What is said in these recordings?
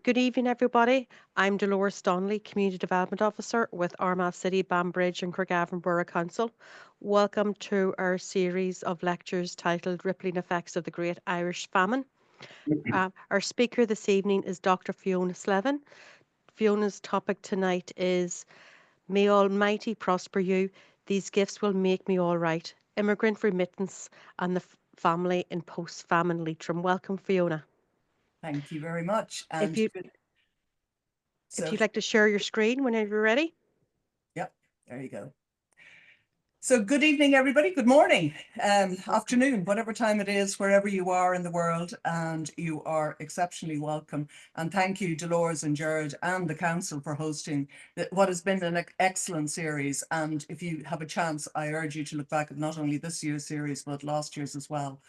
Good evening, everybody. I'm Dolores Donnelly, Community Development Officer with Armagh City, Banbridge and Craigavon Borough Council. Welcome to our series of lectures titled Rippling Effects of the Great Irish Famine. Our speaker this evening is Dr. Fiona Slevin. Fiona's topic tonight is May Almighty prosper you. These gifts will make me all right. Immigrant remittance and the family in post-famine Leitrim. Welcome, Fiona. Thank you very much. If And you good. if So, you'd like to share your screen whenever you're ready. yep, there you go. So good evening, everybody. Good morning, afternoon, whatever time it is, wherever you are in the world, and you are exceptionally welcome. And thank you, Dolores and Jared and the council for hosting what has been an excellent series. And if you have a chance, I urge you to look back at not only this year's series, but last year's as well.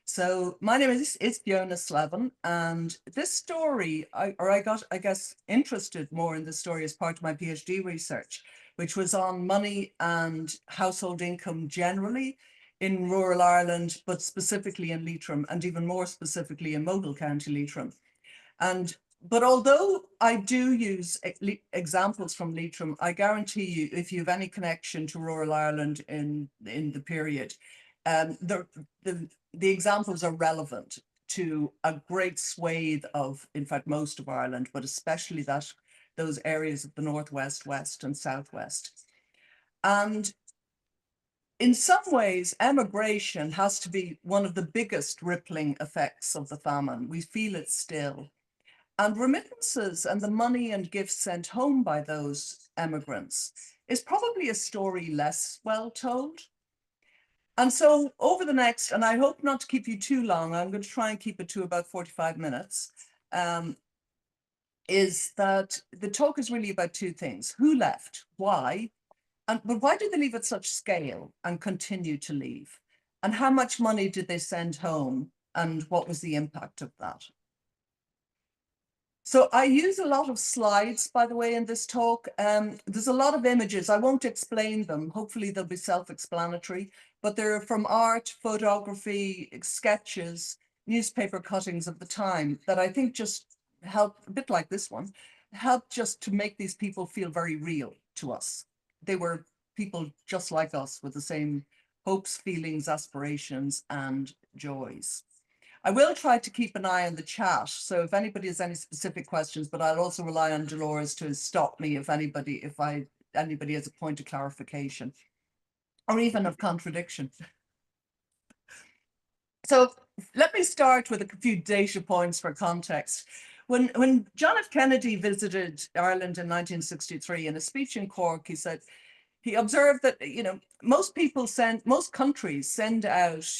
So my name is Fiona Slevin, and this story, I got, I guess, interested more in this story as part of my PhD research, which was on money and household income generally in rural Ireland, but specifically in Leitrim, and even more specifically in Mogul County, Leitrim. But although I do use examples from Leitrim, I guarantee you, if you have any connection to rural Ireland in the period, the examples are relevant to a great swathe of, in fact, most of Ireland, but especially those areas of the northwest, west, and southwest. And in some ways, emigration has to be one of the biggest rippling effects of the famine. We feel it still. And remittances and the money and gifts sent home by those emigrants is probably a story less well told. And so over the next, and I hope not to keep you too long, I'm going to try and keep it to about 45 minutes, is that the talk is really about two things. Who left? Why? But why did they leave at such scale and continue to leave? And how much money did they send home? And what was the impact of that? So I use a lot of slides, by the way, in this talk. There's a lot of images. I won't explain them. Hopefully they'll be self-explanatory, but they're from art, photography, sketches, newspaper cuttings of the time that I think just help, a bit like this one, help just to make these people feel very real to us. They were people just like us with the same hopes, feelings, aspirations, and joys. I will try to keep an eye on the chat. So if anybody has any specific questions, but I'll also rely on Dolores to stop me if anybody has a point of clarification or even of contradiction. So let me start with a few data points for context. When John F. Kennedy visited Ireland in 1963, in a speech in Cork, he observed that, most countries send out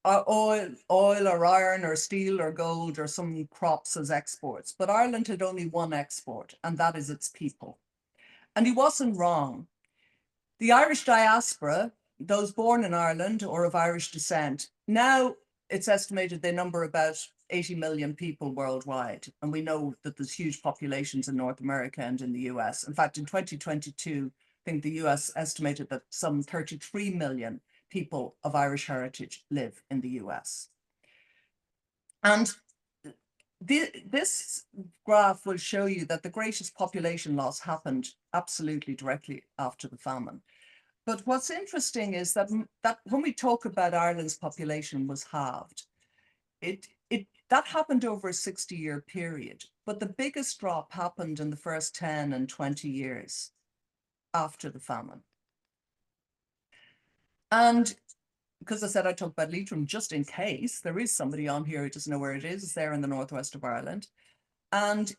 oil or iron or steel or gold or some crops as exports, but Ireland had only one export, and that is its people. And he wasn't wrong. The Irish diaspora, those born in Ireland or of Irish descent, now it's estimated they number about 80 million people worldwide. And we know that there's huge populations in North America and in the US. In fact, in 2022, I think the US estimated that some 33 million people of Irish heritage live in the US. And this graph will show you that the greatest population loss happened absolutely directly after the famine. But what's interesting is that when we talk about Ireland's population was halved, that happened over a 60-year period. But the biggest drop happened in the first 10 and 20 years after the famine. And because I said I talk about Leitrim, just in case there is somebody on here who doesn't know where it is, it's there in the northwest of Ireland. And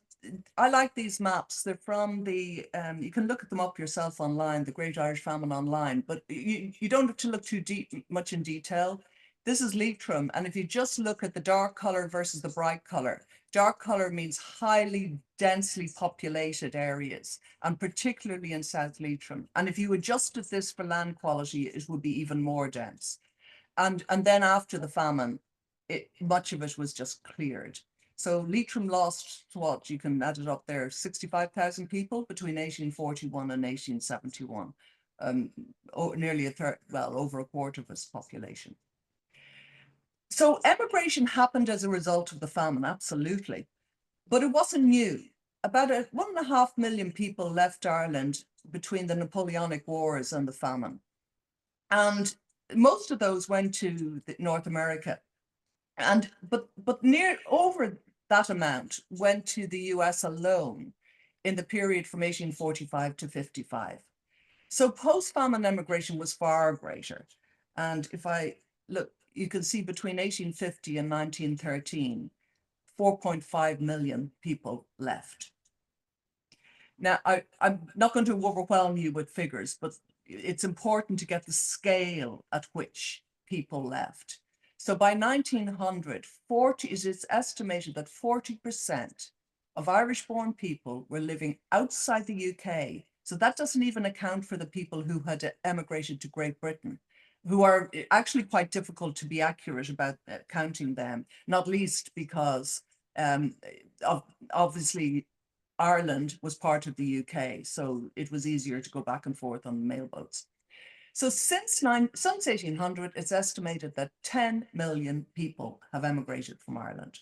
I like these maps. They're from the, you can look at them up yourself online, the Great Irish Famine online, but you don't have to look too much in detail. This is Leitrim. And if you just look at the dark color versus the bright color, dark color means highly densely populated areas, and particularly in South Leitrim. And if you adjusted this for land quality, it would be even more dense. And then after the famine, much of it was just cleared. So Leitrim lost what, you can add it up there, 65,000 people between 1841 and 1871. Nearly a third, well, over a quarter of its population. So emigration happened as a result of the famine, absolutely. But it wasn't new. About 1.5 million people left Ireland between the Napoleonic Wars and the famine. And most of those went to North America. But near over that amount went to the US alone in the period from 1845 to 55. So post-famine emigration was far greater. And if I look, you can see between 1850 and 1913, 4.5 million people left. Now, I'm not going to overwhelm you with figures, but it's important to get the scale at which people left. So by 1900, it is estimated that 40% of Irish-born people were living outside the UK. So that doesn't even account for the people who had emigrated to Great Britain, who are actually quite difficult to be accurate about counting them, not least because obviously Ireland was part of the UK, so it was easier to go back and forth on the mailboats. So since 1800, it's estimated that 10 million people have emigrated from Ireland.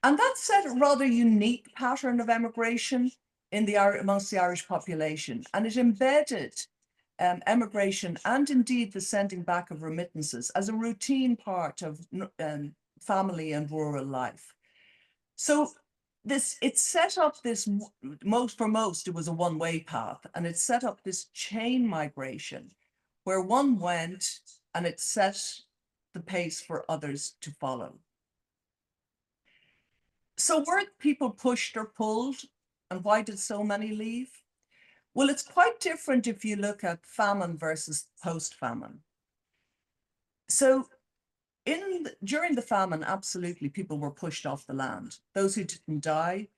And that set a rather unique pattern of emigration amongst the Irish population, and it embedded emigration and indeed the sending back of remittances as a routine part of family and rural life. So it set up this, for most, it was a one-way path, and it set up this chain migration where one went and it set the pace for others to follow. So were people pushed or pulled, and why did so many leave? Well, it's quite different if you look at famine versus post-famine. So during the famine, absolutely, people were pushed off the land. Those who didn't die,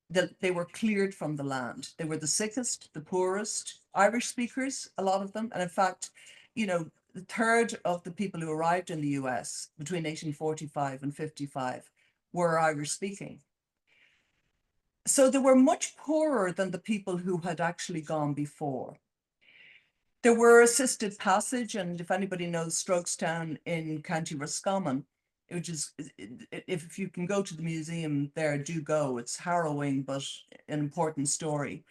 they were cleared from the land. They were the sickest, the poorest, Irish speakers, a lot of them. And in fact, a third of the people who arrived in the US between 1845 and 55 were Irish speaking. So they were much poorer than the people who had actually gone before. There were assisted passage, and if anybody knows Strokestown in County Roscommon, which is, if you can go to the museum there, do go. It's harrowing, but an important story,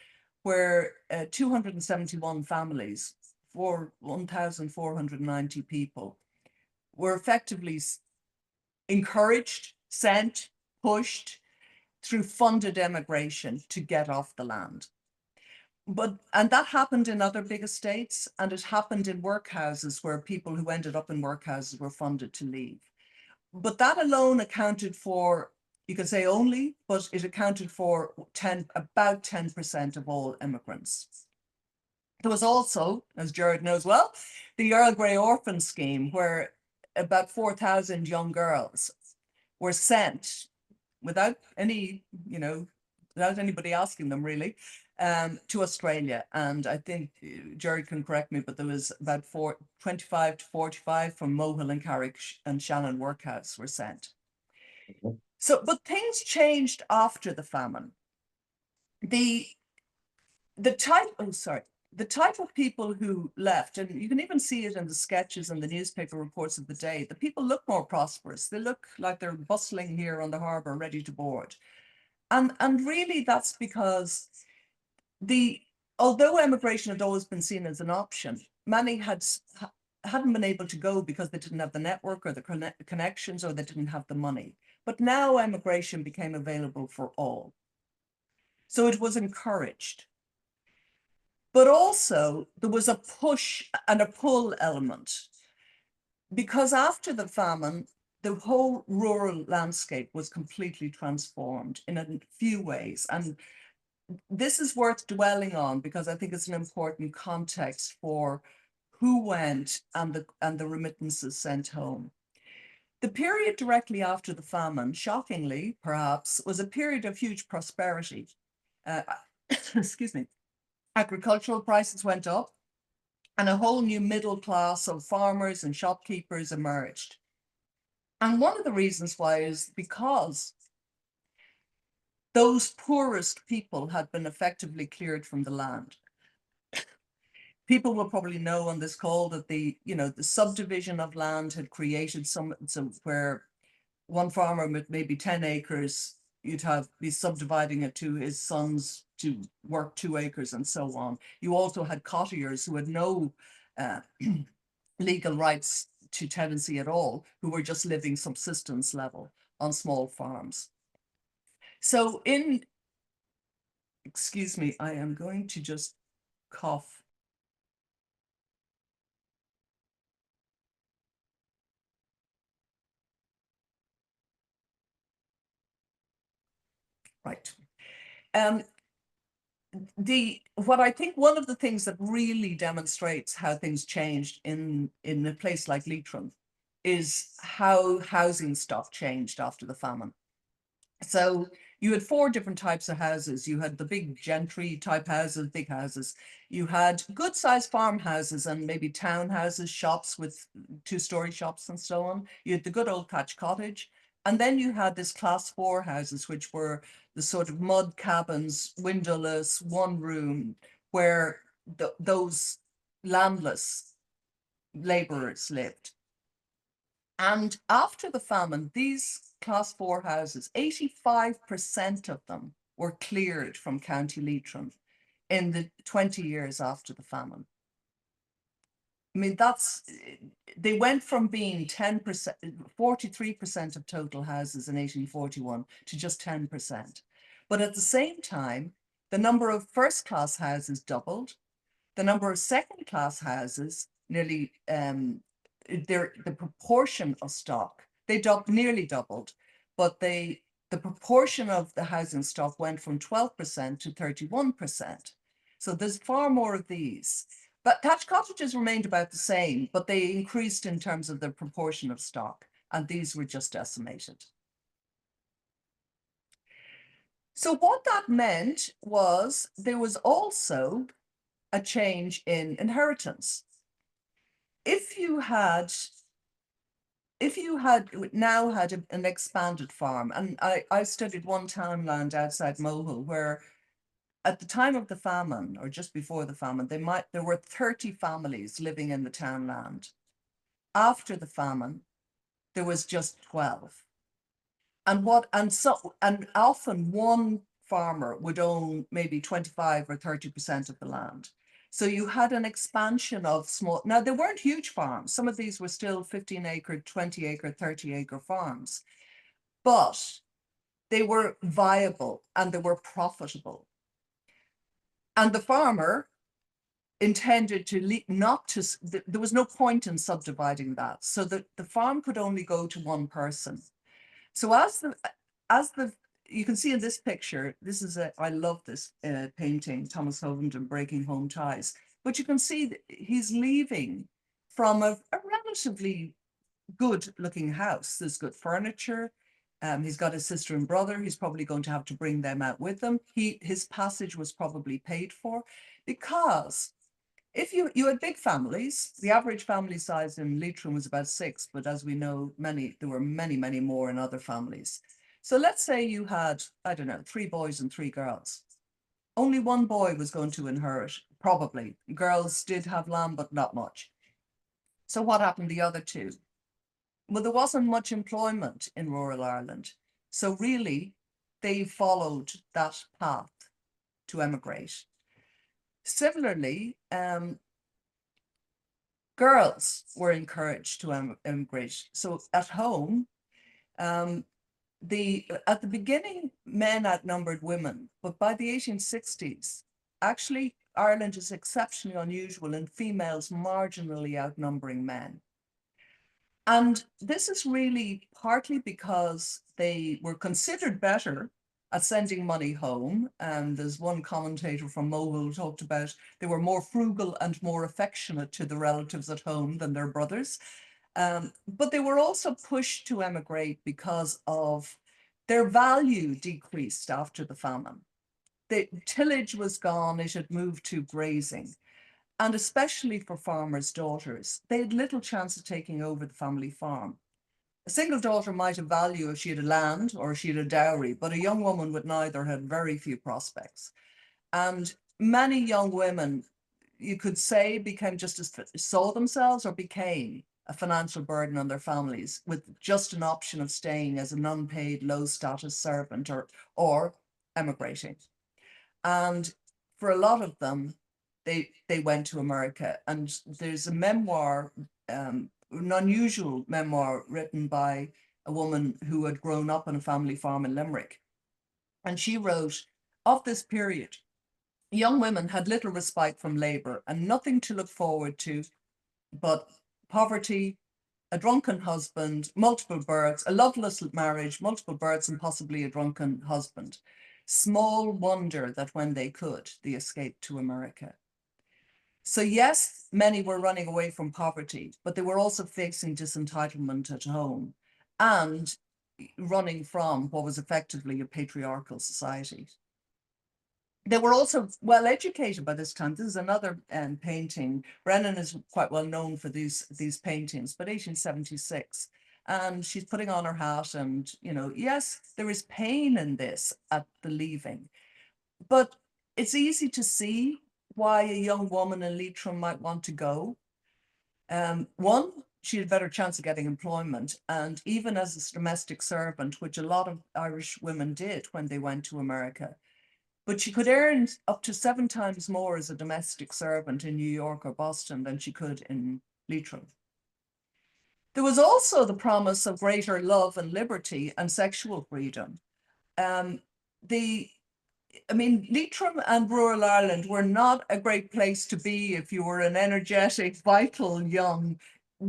where 271 families, for 1,490 people, were effectively encouraged, sent, pushed through funded emigration to get off the land. And that happened in other big estates, and it happened in workhouses where people who ended up in workhouses were funded to leave. But that alone accounted for, you could say only, but it accounted for about 10% of all immigrants. There was also, as Jared knows well, the Earl Grey Orphan Scheme, where about 4,000 young girls were sent without any, without anybody asking them really, to Australia. And I think Jared can correct me, but there was about 25 to 45 from Mohill and Carrick and Shannon Workhouse were sent. So, but things changed after the famine. The type of people who left, and you can even see it in the sketches and the newspaper reports of the day, the people look more prosperous. They look like they're bustling here on the harbour, ready to board. And really that's because although emigration had always been seen as an option, many hadn't been able to go because they didn't have the network or the connections, or they didn't have the money. But now emigration became available for all. So it was encouraged. But also there was a push and a pull element, because after the famine, the whole rural landscape was completely transformed in a few ways. And this is worth dwelling on because I think it's an important context for who went and the remittances sent home. The period directly after the famine, shockingly perhaps, was a period of huge prosperity. Excuse me. Agricultural prices went up, and a whole new middle class of farmers and shopkeepers emerged. And one of the reasons why is because those poorest people had been effectively cleared from the land. People will probably know on this call that the subdivision of land had created some where one farmer with maybe 10 acres, be subdividing it to his sons to work 2 acres and so on. You also had cottagers who had no legal rights to tenancy at all, who were just living subsistence level on small farms. So excuse me, I am going to just cough. Right. Um, what I think one of the things that really demonstrates how things changed in a place like Leitrim is how housing stock changed after the famine. So you had 4 different types of houses. You had the big gentry type houses, big houses. You had good sized farmhouses and maybe townhouses, shops with 2-story shops and so on. You had the good old thatch cottage. And then you had this class 4 houses, which were the sort of mud cabins, windowless, one room, where those landless laborers lived. And after the famine, these class 4 houses, 85% of them were cleared from County Leitrim in the 20 years after the famine. I mean, they went from being 10%, 43% of total houses in 1841 to just 10%. But at the same time, the number of first class houses doubled. The number of second class houses nearly the proportion of stock, they nearly doubled, but the proportion of the housing stock went from 12% to 31%. So there's far more of these. But thatched cottages remained about the same, but they increased in terms of the proportion of stock, and these were just decimated. So what that meant was there was also a change in inheritance. If you had now had an expanded farm, and I studied one townland outside Mohill where at the time of the famine or just before the famine, there were 30 families living in the townland. After the famine, there was just 12. And often one farmer would own maybe 25 or 30% of the land. So you had an expansion of small, now they weren't huge farms. Some of these were still 15-acre, 20-acre, 30-acre farms, but they were viable and they were profitable. And the farmer intended to there was no point in subdividing that. So that the farm could only go to one person. So as the you can see in this picture, I love this painting, Thomas Hovenden, Breaking Home Ties. But you can see that he's leaving from a relatively good looking house. There's good furniture. He's got his sister and brother. He's probably going to have to bring them out with him. His passage was probably paid for, because if you had big families, the average family size in Leitrim was about 6, but as we know, there were many, many more in other families. So let's say you had, I don't know, 3 boys and 3 girls. Only one boy was going to inherit, probably. Girls did have land, but not much. So what happened to the other 2? Well, there wasn't much employment in rural Ireland. So really, they followed that path to emigrate. Similarly, girls were encouraged to emigrate. So at home, at the beginning, men outnumbered women, but by the 1860s, actually, Ireland is exceptionally unusual in females marginally outnumbering men. And this is really partly because they were considered better at sending money home. And there's one commentator from Mohill who talked about they were more frugal and more affectionate to the relatives at home than their brothers. But they were also pushed to emigrate because of their value decreased after the famine. The tillage was gone, it had moved to grazing. And especially for farmers' daughters, they had little chance of taking over the family farm. A single daughter might have value if she had a land or she had a dowry, but a young woman with neither had very few prospects. And many young women, you could say, saw themselves or became a financial burden on their families with just an option of staying as an unpaid low status servant or emigrating. And for a lot of them, they went to America. And there's a memoir, an unusual memoir written by a woman who had grown up on a family farm in Limerick. And she wrote, of this period, young women had little respite from labour and nothing to look forward to but poverty, a drunken husband, multiple births, a loveless marriage, multiple births, and possibly a drunken husband. Small wonder that when they could, they escaped to America. So yes, many were running away from poverty, but they were also facing disentitlement at home and running from what was effectively a patriarchal society. They were also well educated by this time. This is another painting. Brennan is quite well known for these paintings, but 1876. And she's putting on her hat and, you know, yes, there is pain in this at the leaving, but it's easy to see why a young woman in Leitrim might want to go. One, she had a better chance of getting employment. And even as a domestic servant, which a lot of Irish women did when they went to America, but she could earn up to 7 times more as a domestic servant in New York or Boston than she could in Leitrim. There was also the promise of greater love and liberty and sexual freedom. Leitrim and rural Ireland were not a great place to be if you were an energetic, vital young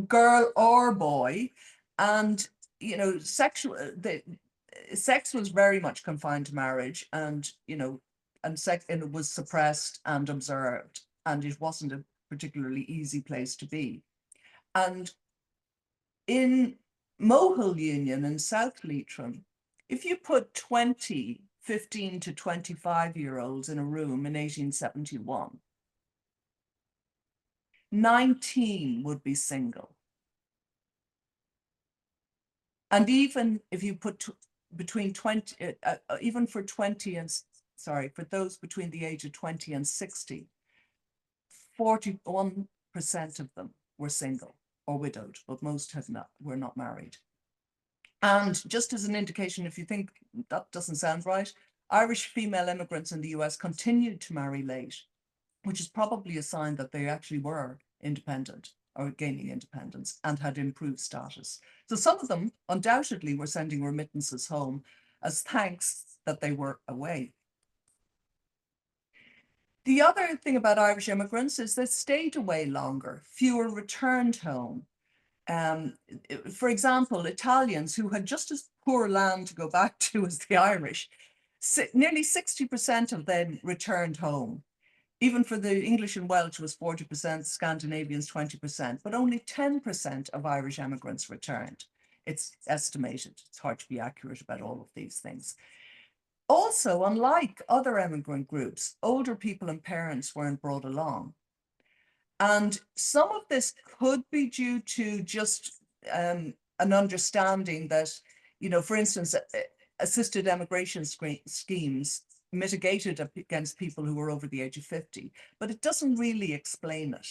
girl or boy. And, you know, sex was very much confined to marriage, and, you know, and it was suppressed and observed, and it wasn't a particularly easy place to be. And in Mohill Union in South Leitrim, if you put 20 15 to 25-year-olds in a room in 1871, 19 would be single. And even if you put between 20, even for 20 and, sorry, for those between the age of 20 and 60, 41% of them were single or widowed, but most were not married. And just as an indication, if you think that doesn't sound right, Irish female immigrants in the US continued to marry late, which is probably a sign that they actually were independent or gaining independence and had improved status. So some of them undoubtedly were sending remittances home as thanks that they were away. The other thing about Irish immigrants is they stayed away longer, fewer returned home. For example, Italians who had just as poor land to go back to as the Irish, nearly 60% of them returned home. Even for the English and Welsh was 40%, Scandinavians 20%, but only 10% of Irish emigrants returned. It's estimated. It's hard to be accurate about all of these things. Also, unlike other emigrant groups, older people and parents weren't brought along. And some of this could be due to just an understanding that, you know, for instance, assisted emigration schemes mitigated against people who were over the age of 50, but it doesn't really explain it.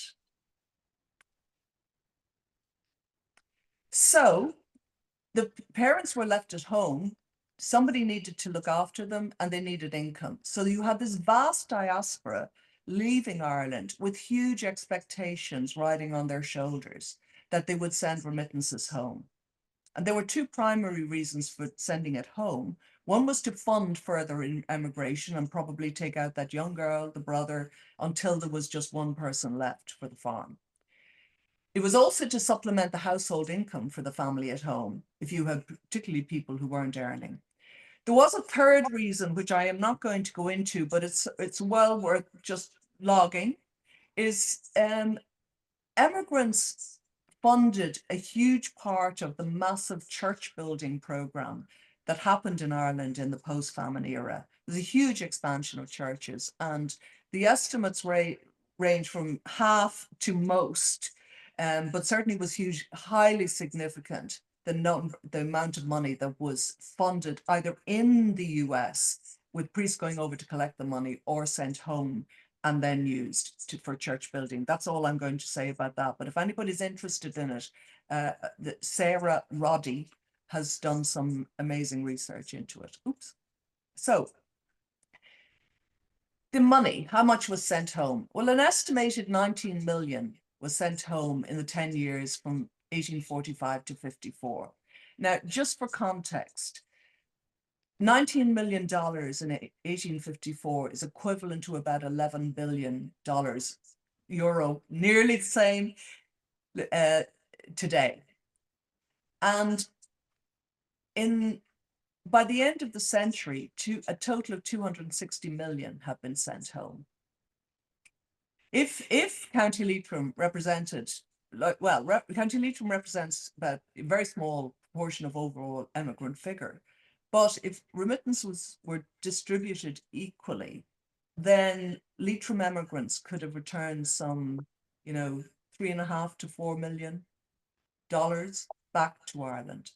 So the parents were left at home. Somebody needed to look after them and they needed income. So you had this vast diaspora leaving Ireland with huge expectations riding on their shoulders that they would send remittances home. And there were 2 primary reasons for sending it home. One was to fund further emigration and probably take out that young girl, the brother, until there was just one person left for the farm. It was also to supplement the household income for the family at home, if you had particularly people who weren't earning. There was a third reason, which I am not going to go into, but it's well worth just logging, is emigrants funded a huge part of the massive church building program that happened in Ireland in the post-famine era. There's a huge expansion of churches, and the estimates range from half to most, but certainly was huge, highly significant, the amount of money that was funded either in the US with priests going over to collect the money or sent home and then used for church building. That's all I'm going to say about that. But if anybody's interested in it, Sarah Roddy has done some amazing research into it. Oops. So the money, how much was sent home? Well, an estimated 19 million was sent home in the 10 years from 1845 to 54. Now, just for context, $19 million in 1854 is equivalent to about $11 billion euro, nearly the same today. And by the end of the century, a total of 260 million have been sent home. If County Leitrim represented, County Leitrim represents about a very small portion of overall emigrant figure. But if remittances were distributed equally, then Leitrim emigrants could have returned some, $3.5 to $4 million back to Ireland,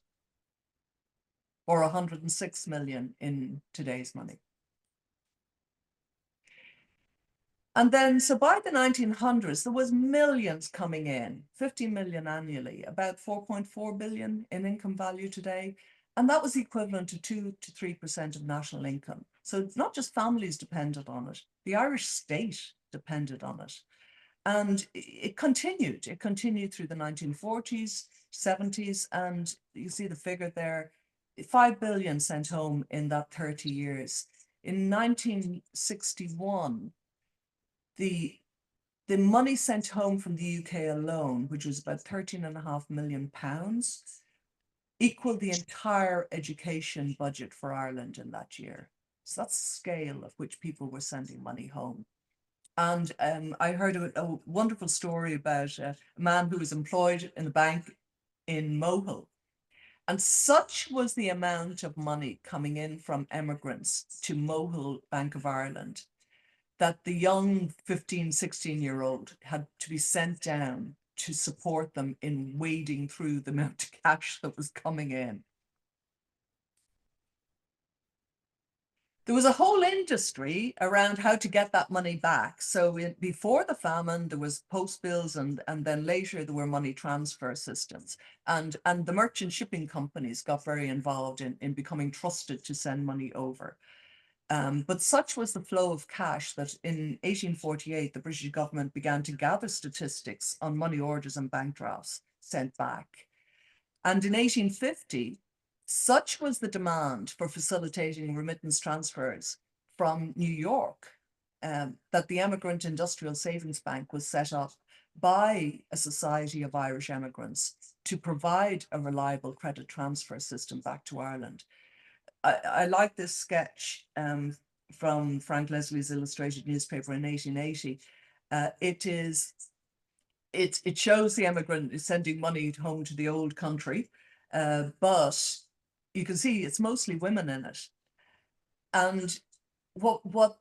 or 106 million in today's money. And then, so by the 1900s, there was millions coming in, 50 million annually, about 4.4 billion in income value today. And that was equivalent to 2 to 3% of national income. So it's not just families depended on it, the Irish state depended on it. And it continued through the 1940s, 70s, and you see the figure there, 5 billion sent home in that 30 years. In 1961, the money sent home from the UK alone, which was about £13.5 million, equaled the entire education budget for Ireland in that year. So that's the scale of which people were sending money home. And I heard a wonderful story about a man who was employed in a bank in Mohill. And such was the amount of money coming in from emigrants to Mohill Bank of Ireland that the young 15, 16-year-old had to be sent down to support them in wading through the amount of cash that was coming in. There was a whole industry around how to get that money back. So before the famine, there was post bills, and then later there were money transfer systems. And the merchant shipping companies got very involved in becoming trusted to send money over. But such was the flow of cash that in 1848, the British government began to gather statistics on money orders and bank drafts sent back. And in 1850, such was the demand for facilitating remittance transfers from New York that the Emigrant Industrial Savings Bank was set up by a society of Irish emigrants to provide a reliable credit transfer system back to Ireland. I like this sketch from Frank Leslie's illustrated newspaper in 1880. It shows the emigrant sending money home to the old country, but you can see it's mostly women in it. And the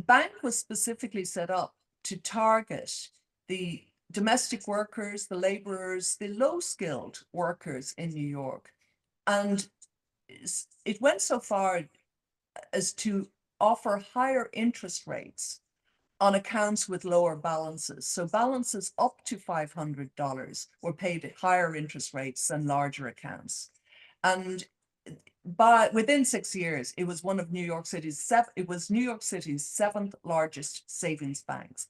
bank was specifically set up to target the domestic workers, the laborers, the low-skilled workers in New York. And it went so far as to offer higher interest rates on accounts with lower balances. So balances up to $500 were paid at higher interest rates than larger accounts. And within 6 years, it was one of New York City's seventh largest savings banks,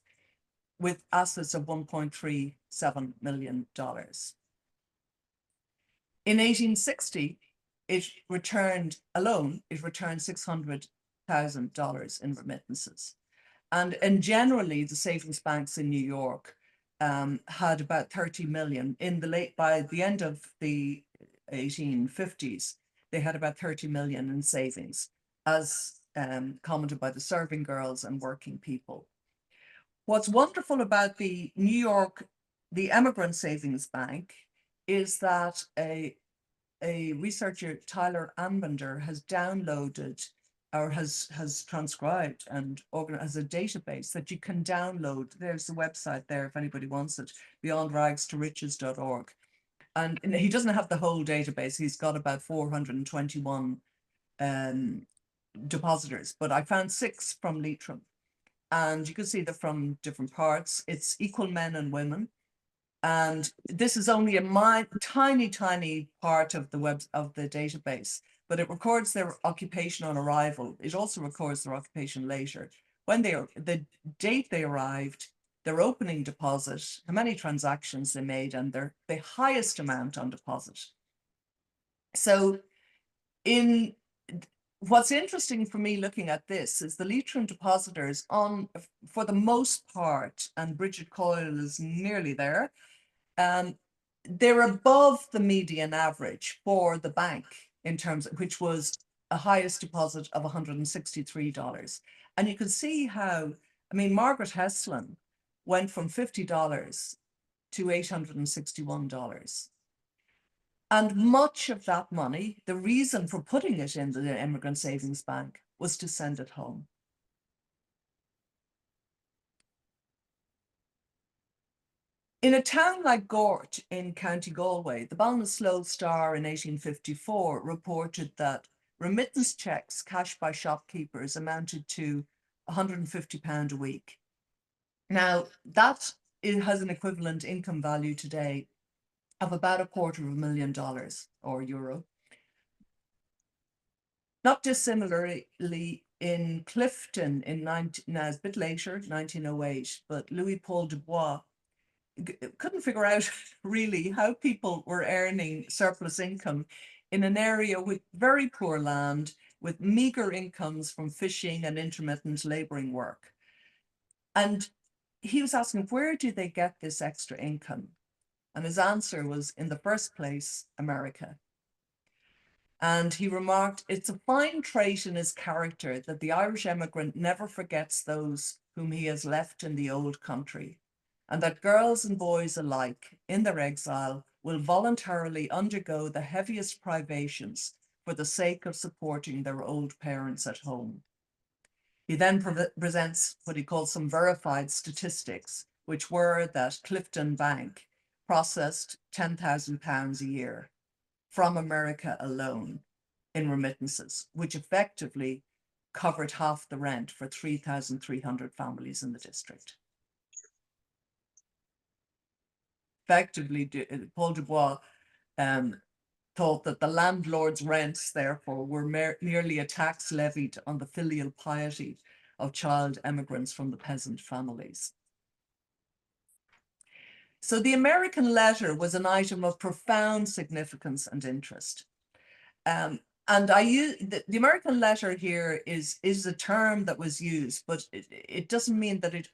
with assets of $1.37 million. In 1860, it returned $600,000 in remittances. And generally, the savings banks in New York had about 30 million by the end of the 1850s. They had about 30 million in savings, as commented by the serving girls and working people. What's wonderful about the Emigrant Savings Bank is that a researcher, Tyler Anbender, has downloaded or has transcribed and organized a database that you can download. There's the website there if anybody wants it, beyondragstoriches.org. And he doesn't have the whole database. He's got about 421 depositors, but I found 6 from Leitrim. and you can see they're from different parts. It's equal men and women. And this is only a tiny, tiny part of the database, but it records their occupation on arrival. It also records their occupation later. When the date they arrived, their opening deposit, how many transactions they made, and the highest amount on deposit. So what's interesting for me looking at this is the Leitrim depositors for the most part, and Bridget Coyle is nearly there, they're above the median average for the bank in terms of, which was a highest deposit of $163. And you can see how, I mean, Margaret Heslin went from $50 to $861. And much of that money, the reason for putting it in the Immigrant Savings Bank was to send it home. In a town like Gort in County Galway, the Ballinasloe Star in 1854 reported that remittance checks cashed by shopkeepers amounted to £150 a week. Now, that has an equivalent income value today of about $250,000 or euro. Not dissimilarly, in Clifton now it's a bit later, 1908, but Louis Paul Dubois couldn't figure out really how people were earning surplus income in an area with very poor land, with meager incomes from fishing and intermittent labouring work. And he was asking, where do they get this extra income? And his answer was, in the first place, America. And he remarked, it's a fine trait in his character that the Irish emigrant never forgets those whom he has left in the old country, and that girls and boys alike, in their exile, will voluntarily undergo the heaviest privations for the sake of supporting their old parents at home. He then presents what he calls some verified statistics, which were that Clifton Bank processed £10,000 a year from America alone in remittances, which effectively covered half the rent for 3,300 families in the district. Effectively, Paul Dubois thought that the landlord's rents, therefore, were merely a tax levied on the filial piety of child emigrants from the peasant families. So the American letter was an item of profound significance and interest. And I use the American letter here is a term that was used, but it doesn't mean that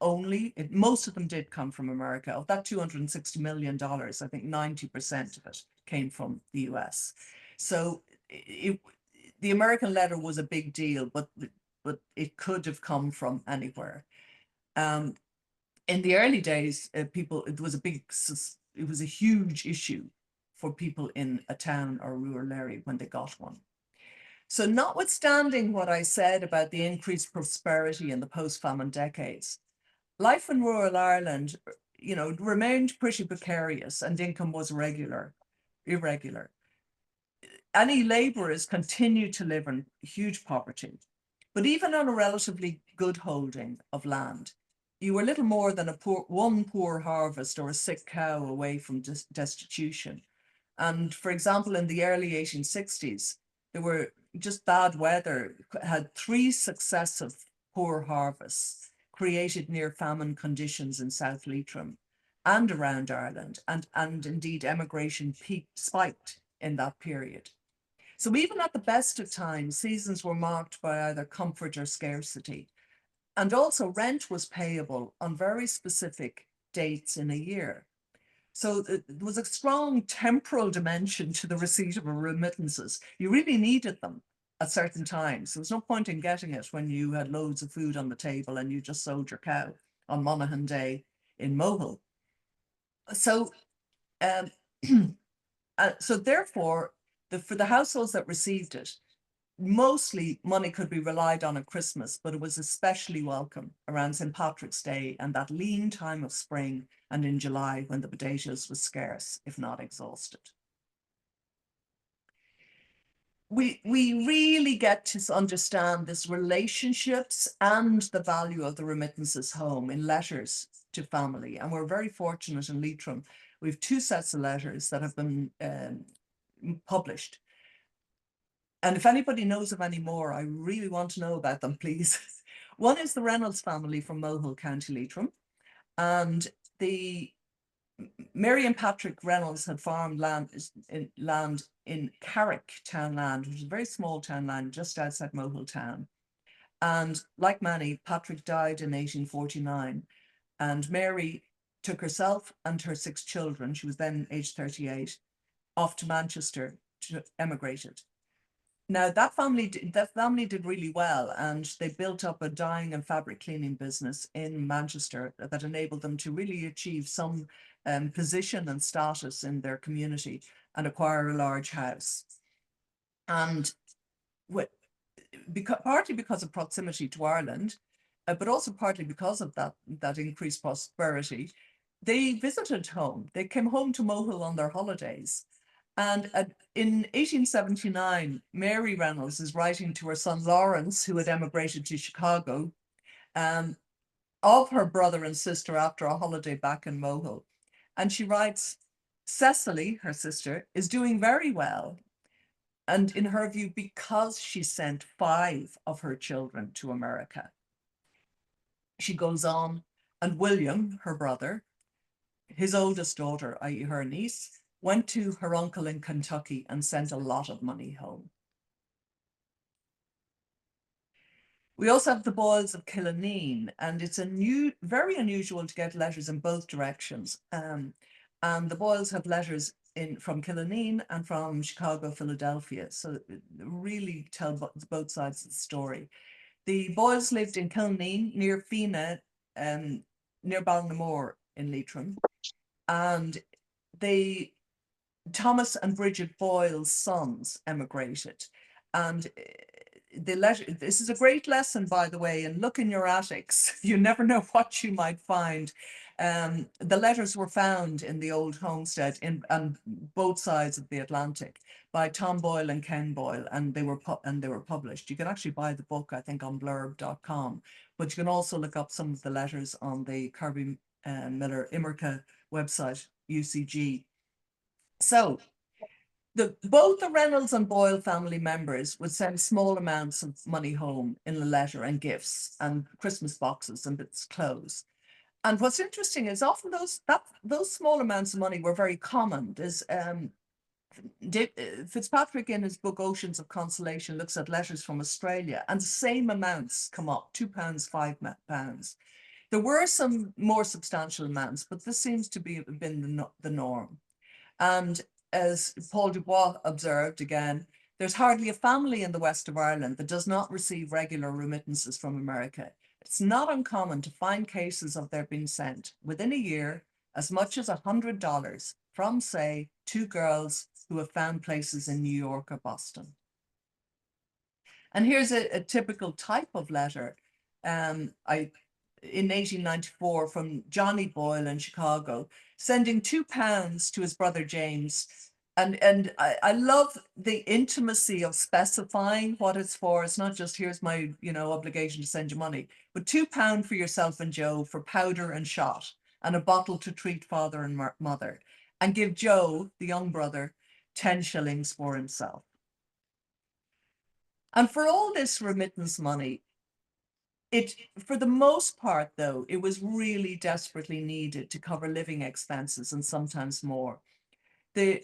most of them did come from America. Of that $260 million, I think 90% of it came from the US. So the American letter was a big deal, but it could have come from anywhere. In the early days, it was a huge issue for people in a town or rural area when they got one. So notwithstanding what I said about the increased prosperity in the post-famine decades, life in rural Ireland, remained pretty precarious and income was irregular. Any labourers continued to live in huge poverty, but even on a relatively good holding of land, you were little more than one poor harvest or a sick cow away from destitution. And for example, in the early 1860s, there were just bad weather, had 3 successive poor harvests created near famine conditions in South Leitrim and around Ireland, and indeed emigration spiked in that period. So even at the best of times, seasons were marked by either comfort or scarcity. And also rent was payable on very specific dates in a year. So there was a strong temporal dimension to the receipt of remittances. You really needed them at certain times. There was no point in getting it when you had loads of food on the table and you just sold your cow on Monaghan Day in Mohill. So, so therefore, for the households that received it, mostly money could be relied on at Christmas, but it was especially welcome around St. Patrick's Day and that lean time of spring and in July when the potatoes was scarce, if not exhausted. we really get to understand this relationships and the value of the remittances home in letters to family. And we're very fortunate in Leitrim. We have two sets of letters that have been published. And if anybody knows of any more, I really want to know about them, please. One is the Reynolds family from Mohill, County Leitrim. And the Mary and Patrick Reynolds had farmed land in Carrick townland, which is a very small townland just outside Mohill town. And like many, Patrick died in 1849, and Mary took herself and her 6 children, she was then aged 38, off to Manchester to emigrated. Now that family did really well, and they built up a dyeing and fabric cleaning business in Manchester that enabled them to really achieve some position and status in their community and acquire a large house. And partly because of proximity to Ireland, but also partly because of that increased prosperity, they visited home. They came home to Mohill on their holidays. And in 1879, Mary Reynolds is writing to her son Lawrence, who had emigrated to Chicago, of her brother and sister after a holiday back in Mohill. And she writes, Cecily, her sister, is doing very well. And in her view, because she sent 5 of her children to America. She goes on, and William, her brother, his oldest daughter, i.e. her niece, went to her uncle in Kentucky and sent a lot of money home. We also have the Boyles of Killaneen, and it's very unusual to get letters in both directions. And the Boyles have letters from Killaneen and from Chicago, Philadelphia. So really tell both sides of the story. The Boyles lived in Killaneen near Fiona, near Ballinamore in Leitrim. And Thomas and Bridget Boyle's sons emigrated. And this is a great lesson, by the way, and look in your attics. You never know what you might find. The letters were found in the old homestead on both sides of the Atlantic by Tom Boyle and Ken Boyle, and they were published. You can actually buy the book, I think, on blurb.com, but you can also look up some of the letters on the Kirby Miller Immerca website, UCG. So both the Reynolds and Boyle family members would send small amounts of money home in a letter and gifts and Christmas boxes and bits of clothes. And what's interesting is often those small amounts of money were very common. There's Fitzpatrick in his book Oceans of Consolation looks at letters from Australia, and the same amounts come up, £2, £5. There were some more substantial amounts, but this seems to be been the norm. And as Paul Dubois observed again, there's hardly a family in the west of Ireland that does not receive regular remittances from America. It's not uncommon to find cases of their being sent within a year as much as $100 from, say, 2 girls who have found places in New York or Boston. And here's a typical type of letter. In 1894 from Johnny Boyle in Chicago, sending £2 to his brother James. And I love the intimacy of specifying what it's for. It's not just here's my obligation to send you money, but £2 for yourself and Joe for powder and shot and a bottle to treat father and mother, and give Joe, the young brother, 10 shillings for himself. And for all this remittance money, for the most part, though, it was really desperately needed to cover living expenses and sometimes more. The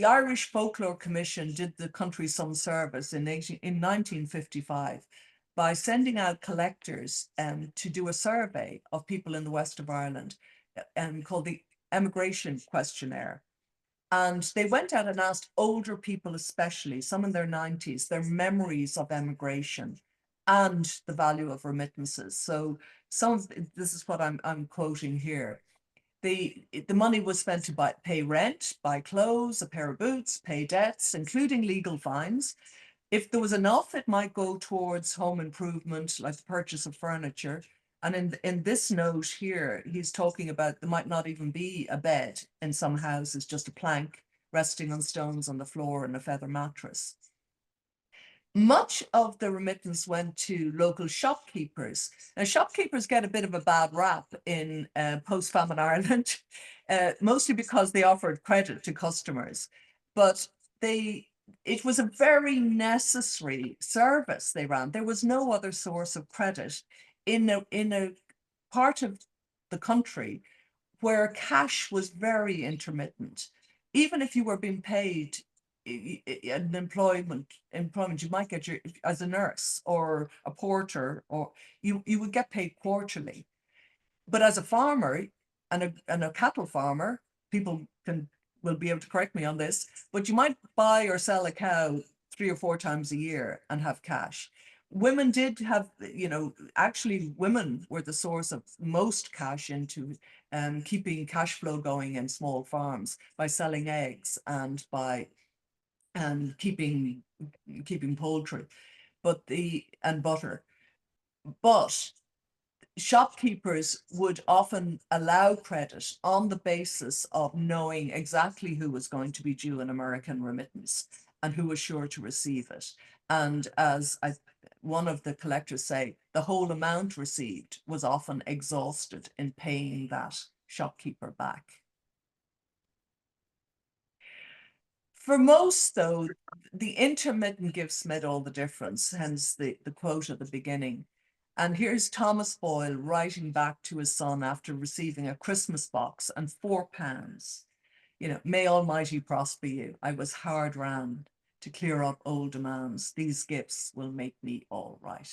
Irish Folklore Commission did the country some service in 1955 by sending out collectors to do a survey of people in the west of Ireland called the Emigration Questionnaire. And they went out and asked older people, especially some in their 90s, their memories of emigration and the value of remittances. So this is what I'm quoting here. The money was spent to pay rent, buy clothes, a pair of boots, pay debts, including legal fines. If there was enough, it might go towards home improvement, like the purchase of furniture. And in this note here, he's talking about there might not even be a bed in some houses, just a plank resting on stones on the floor and a feather mattress. Much of the remittance went to local shopkeepers. Now, shopkeepers get a bit of a bad rap in post-famine Ireland, mostly because they offered credit to customers, but it was a very necessary service they ran. There was no other source of credit in a part of the country where cash was very intermittent. Even if you were being paid an employment, you might get your, as a nurse or a porter, or you would get paid quarterly. But as a farmer and a cattle farmer, people will be able to correct me on this, but you might buy or sell a cow 3 or 4 times a year and have cash. Women did have, actually women were the source of most cash into keeping cash flow going in small farms by selling eggs and by keeping poultry, and butter. But shopkeepers would often allow credit on the basis of knowing exactly who was going to be due an American remittance and who was sure to receive it. And as one of the collectors say, the whole amount received was often exhausted in paying that shopkeeper back. For most, though, the intermittent gives made all the difference, hence the quote at the beginning. And here's Thomas Boyle writing back to his son after receiving a Christmas box and £4. May Almighty prosper you. I was hard ran to clear up old demands. These gifts will make me all right.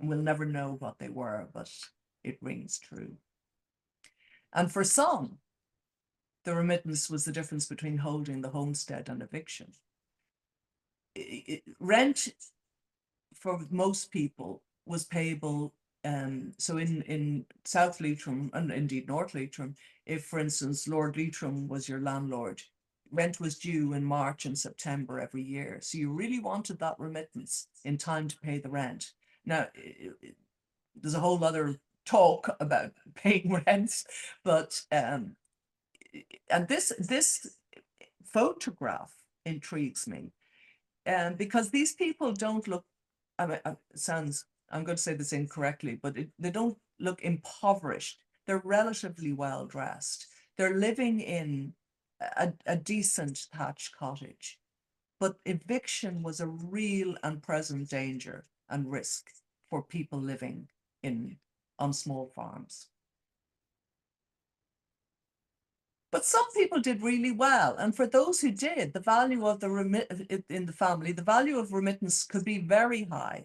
And we'll never know what they were, but it rings true. And for some, the remittance was the difference between holding the homestead and eviction. Rent for most people was payable. So in South Leitrim and indeed North Leitrim, if, for instance, Lord Leitrim was your landlord, rent was due in March and September every year. So you really wanted that remittance in time to pay the rent. Now, there's a whole other talk about paying rents, but and this photograph intrigues me, because these people don't look, I mean, I'm going to say this incorrectly, but they don't look impoverished. They're relatively well dressed. They're living in a decent thatched cottage, but eviction was a real and present danger and risk for people living on small farms. But some people did really well. And for those who did, the value of in the family, the value of remittance could be very high.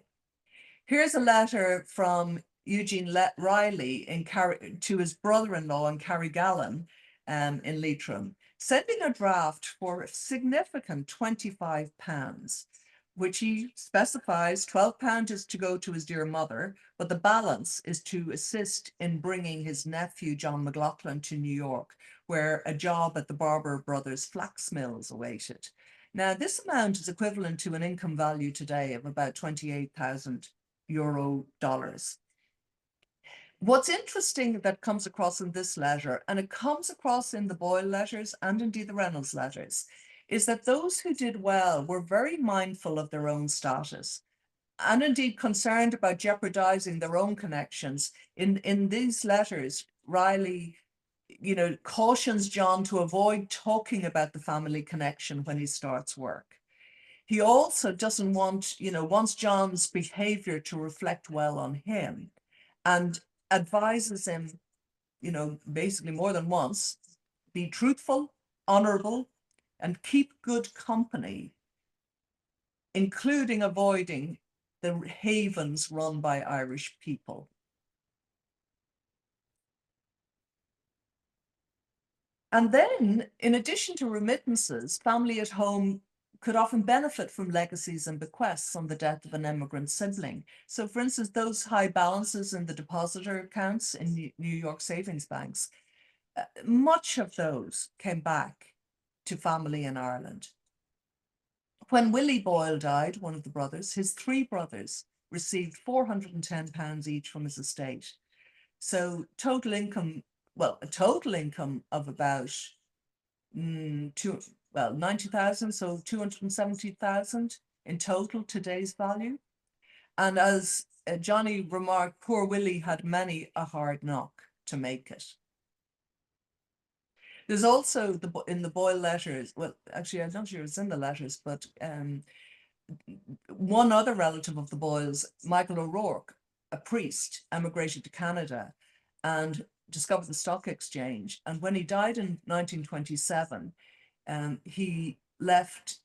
Here's a letter from Eugene Riley to his brother-in-law in Carrigallen in Leitrim, sending a draft for a significant £25, which he specifies £12 is to go to his dear mother, but the balance is to assist in bringing his nephew John McLaughlin to New York, where a job at the Barber Brothers flax mills awaited. Now, this amount is equivalent to an income value today of about €28,000 dollars. What's interesting that comes across in this letter, and it comes across in the Boyle letters and indeed the Reynolds letters, is that those who did well were very mindful of their own status and indeed concerned about jeopardizing their own connections. In these letters, Riley, cautions John to avoid talking about the family connection when he starts work. He also doesn't want, wants John's behavior to reflect well on him, and advises him, basically more than once, be truthful, honorable, and keep good company, including avoiding the havens run by Irish people. And then, in addition to remittances, family at home could often benefit from legacies and bequests on the death of an emigrant sibling. So, for instance, those high balances in the depositor accounts in New York savings banks, much of those came back to family in Ireland. When Willie Boyle died, one of the brothers, his 3 brothers received £410 each from his estate. So total income, a total income of about two, well, 90,000, so 270,000 in total, today's value. And as Johnny remarked, poor Willie had many a hard knock to make it. There's also in the Boyle letters, well, actually, I'm not sure it's in the letters, but one other relative of the Boyles, Michael O'Rourke, a priest, emigrated to Canada and discovered the stock exchange. And when he died in 1927, he left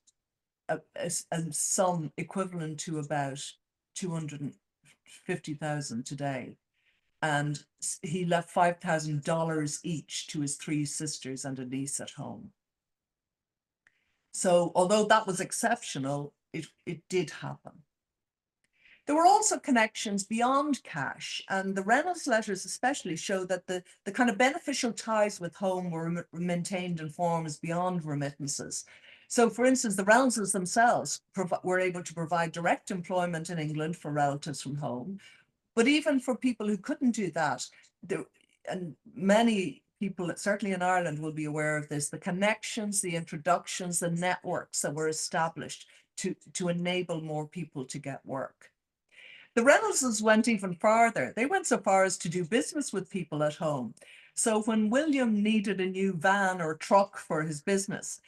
a sum equivalent to about 250,000 today. And he left $5,000 each to his three sisters and a niece at home. So although that was exceptional, it did happen. There were also connections beyond cash, and the Reynolds letters especially show that the kind of beneficial ties with home were maintained in forms beyond remittances. So, for instance, the Reynoldses themselves were able to provide direct employment in England for relatives from home. But even for people who couldn't do that, and many people, certainly in Ireland, will be aware of this, the connections, the introductions, the networks that were established to enable more people to get work. The Reynoldses went even farther. They went so far as to do business with people at home. So when William needed a new van or truck for his business,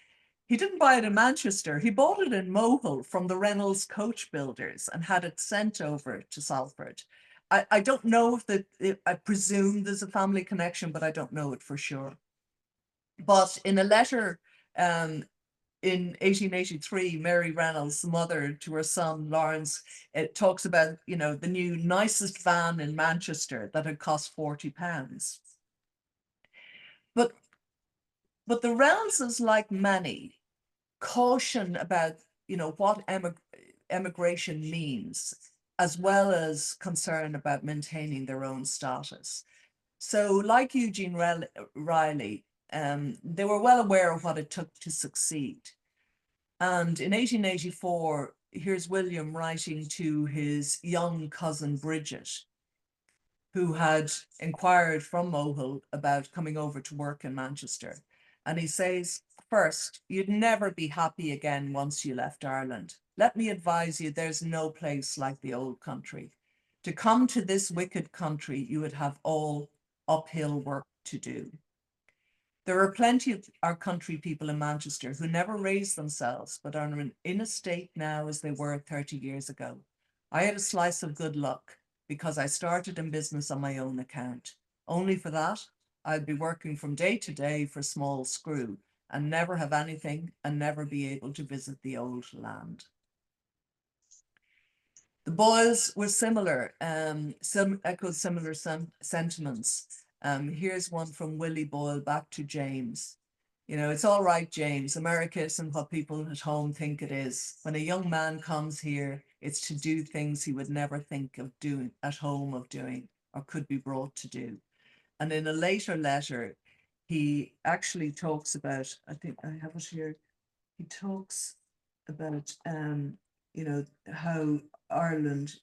he didn't buy it in Manchester. He bought it in Mohill from the Reynolds coach builders and had it sent over to Salford. I don't know I presume there's a family connection, but I don't know it for sure. But in a letter in 1883, Mary Reynolds, the mother to her son Lawrence, it talks about, the new nicest van in Manchester that had cost £40. But the Reynoldses, like many, caution about, what emigration means, as well as concern about maintaining their own status. So, like Eugene Riley, they were well aware of what it took to succeed. And in 1884, here's William writing to his young cousin Bridget, who had inquired from Mohill about coming over to work in Manchester. And he says, first, you'd never be happy again once you left Ireland. Let me advise you, there's no place like the old country. To come to this wicked country, you would have all uphill work to do. There are plenty of our country people in Manchester who never raised themselves, but are in a state now as they were 30 years ago. I had a slice of good luck because I started in business on my own account. Only for that, I'd be working from day to day for small screw and never have anything and never be able to visit the old land. The Boyles were similar, echoed similar sentiments. Here's one from Willie Boyle back to James. It's all right, James. America isn't what people at home think it is. When a young man comes here, it's to do things he would never think of doing at home or could be brought to do. And in a later letter, he actually talks about, I think I have it here, he talks about, how Ireland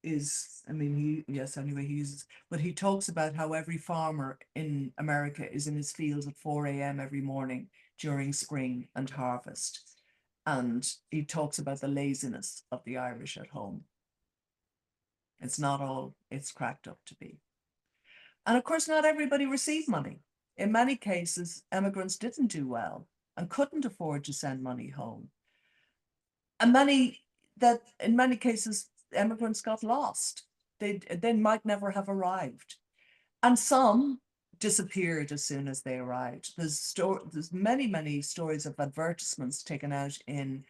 is, anyway, but he talks about how every farmer in America is in his fields at 4 a.m. every morning during spring and harvest. And he talks about the laziness of the Irish at home. It's not all it's cracked up to be. And of course, not everybody received money. In many cases, emigrants didn't do well and couldn't afford to send money home. And in many cases, immigrants got lost. They might never have arrived. And some disappeared as soon as they arrived. There's many, many stories of advertisements taken out in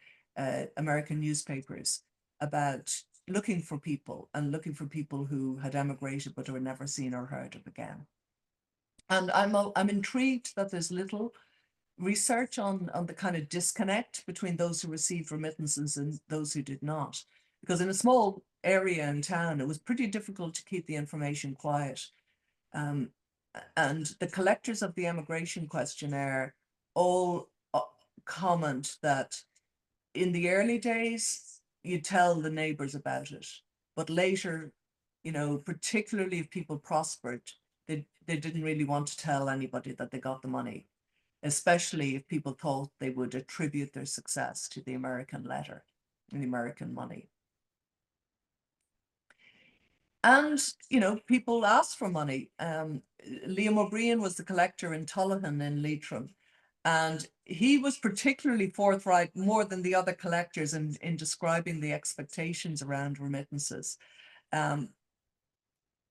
American newspapers about looking for people who had emigrated but were never seen or heard of again. And I'm intrigued that there's little research on the kind of disconnect between those who received remittances and those who did not. Because in a small area in town, it was pretty difficult to keep the information quiet. And the collectors of the emigration questionnaire all comment that in the early days, you tell the neighbors about it. But later, particularly if people prospered, they didn't really want to tell anybody that they got the money. especially if people thought they would attribute their success to the American letter and the American money. And, people asked for money. Liam O'Brien was the collector in Tullahan in Leitrim. And he was particularly forthright, more than the other collectors, in describing the expectations around remittances. Um,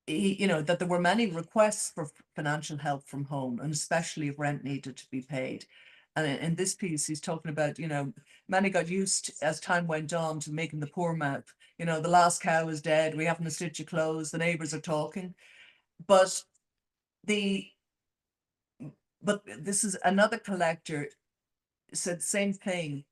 that there were many requests for financial help from home, and especially if rent needed to be paid. And in this piece, he's talking about, many got used as time went on to making the poor mouth. The last cow is dead. We haven't a stitch of clothes. The neighbors are talking. But this is another collector said the same thing.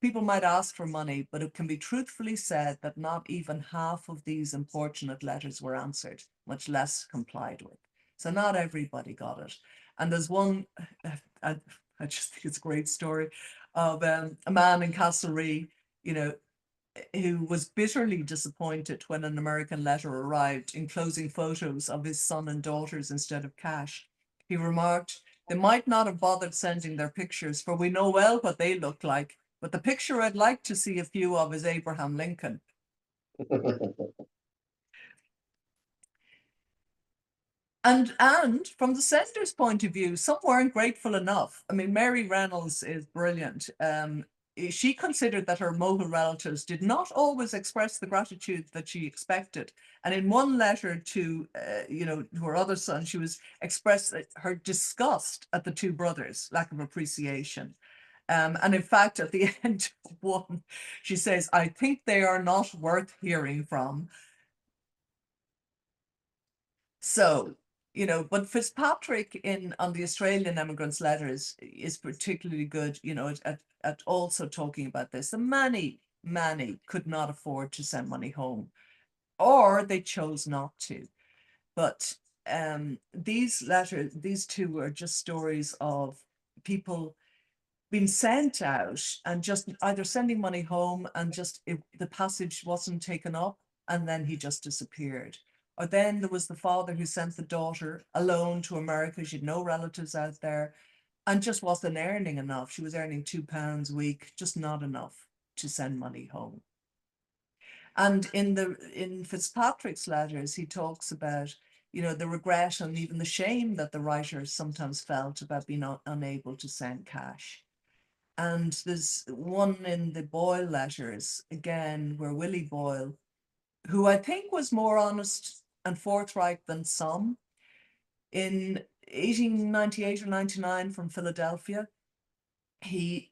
People might ask for money, but it can be truthfully said that not even half of these importunate letters were answered, much less complied with. So not everybody got it. And there's one, I just think it's a great story, of a man in Castlereagh, who was bitterly disappointed when an American letter arrived enclosing photos of his son and daughters instead of cash. He remarked, "They might not have bothered sending their pictures, for we know well what they look like. But the picture I'd like to see a few of is Abraham Lincoln." And from the sender's point of view, some weren't grateful enough. I mean, Mary Reynolds is brilliant. She considered that her Mohill relatives did not always express the gratitude that she expected. And in one letter to, to her other son, she was expressed her disgust at the two brothers' lack of appreciation. And in fact, at the end of one, she says, "I think they are not worth hearing from." So, but Fitzpatrick on the Australian Emigrants letters is particularly good, at also talking about this. And many could not afford to send money home, or they chose not to. But these two are just stories of people being sent out and just either sending money home and just the passage wasn't taken up, and then he just disappeared. Or then there was the father who sent the daughter alone to America. She had no relatives out there and just wasn't earning enough. She was earning £2 a week, just not enough to send money home. And in Fitzpatrick's letters, he talks about, the regret and even the shame that the writer sometimes felt about being unable to send cash. And there's one in the Boyle letters, again, where Willie Boyle, who I think was more honest and forthright than some, in 1898 or 99 from Philadelphia, he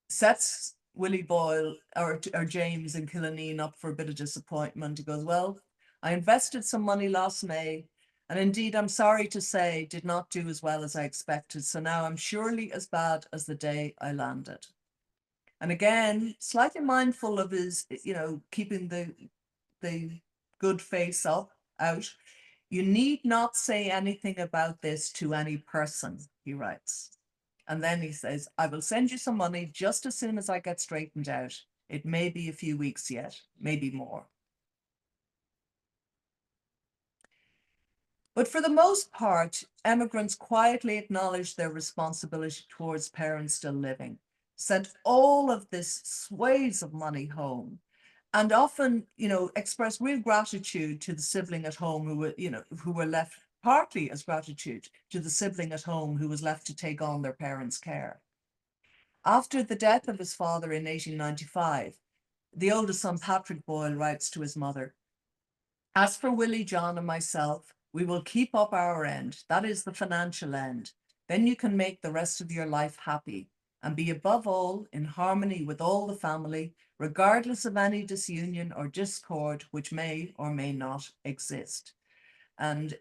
sets Willie Boyle or James in Killanine up for a bit of disappointment. He goes, "Well, I invested some money last May, and indeed, I'm sorry to say, did not do as well as I expected. So now I'm surely as bad as the day I landed." And again, slightly mindful of his, keeping the good face up out. "You need not say anything about this to any person," he writes. And then he says, "I will send you some money just as soon as I get straightened out. It may be a few weeks yet, maybe more." But for the most part, emigrants quietly acknowledged their responsibility towards parents still living, sent all of this swathes of money home, and often, expressed real gratitude to the sibling at home who were left, partly as gratitude to the sibling at home who was left to take on their parents' care. After the death of his father in 1895, the oldest son, Patrick Boyle, writes to his mother, "As for Willie, John, and myself, we will keep up our end, that is the financial end. Then you can make the rest of your life happy and be above all in harmony with all the family, regardless of any disunion or discord which may or may not exist." And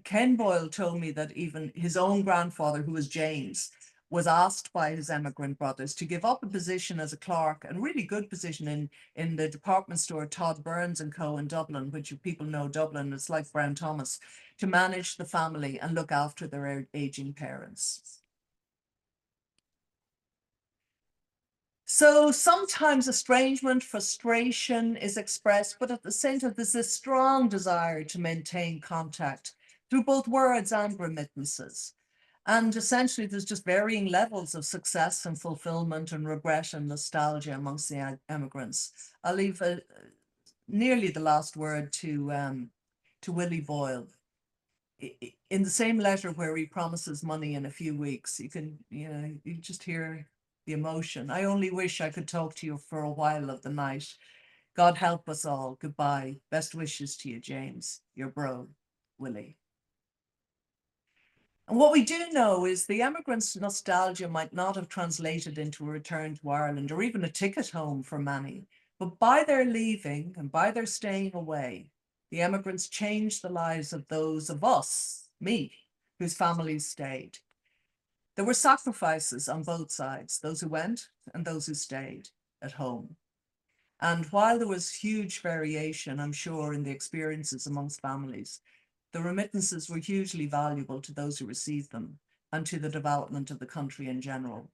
Ken Boyle told me that even his own grandfather, who was James, was asked by his emigrant brothers to give up a position as a clerk, and really good position in the department store Todd Burns and Co. in Dublin, which people know Dublin, it's like Brown Thomas, to manage the family and look after their aging parents. So sometimes estrangement, frustration is expressed, but at the same time, there's a strong desire to maintain contact through both words and remittances. And essentially, there's just varying levels of success and fulfillment and regret and nostalgia amongst the emigrants. I'll leave nearly the last word to Willie Boyle. In the same letter where he promises money in a few weeks, you just hear the emotion. I only wish I could talk to you for a while of the night. God help us all. Goodbye. Best wishes to you, James. Your bro, Willie. And what we do know is the emigrants' nostalgia might not have translated into a return to Ireland or even a ticket home for many. But by their leaving and by their staying away, the emigrants changed the lives of those of us, me, whose families stayed. There were sacrifices on both sides, those who went and those who stayed at home. And while there was huge variation, I'm sure, in the experiences amongst families, the remittances were hugely valuable to those who received them and to the development of the country in general.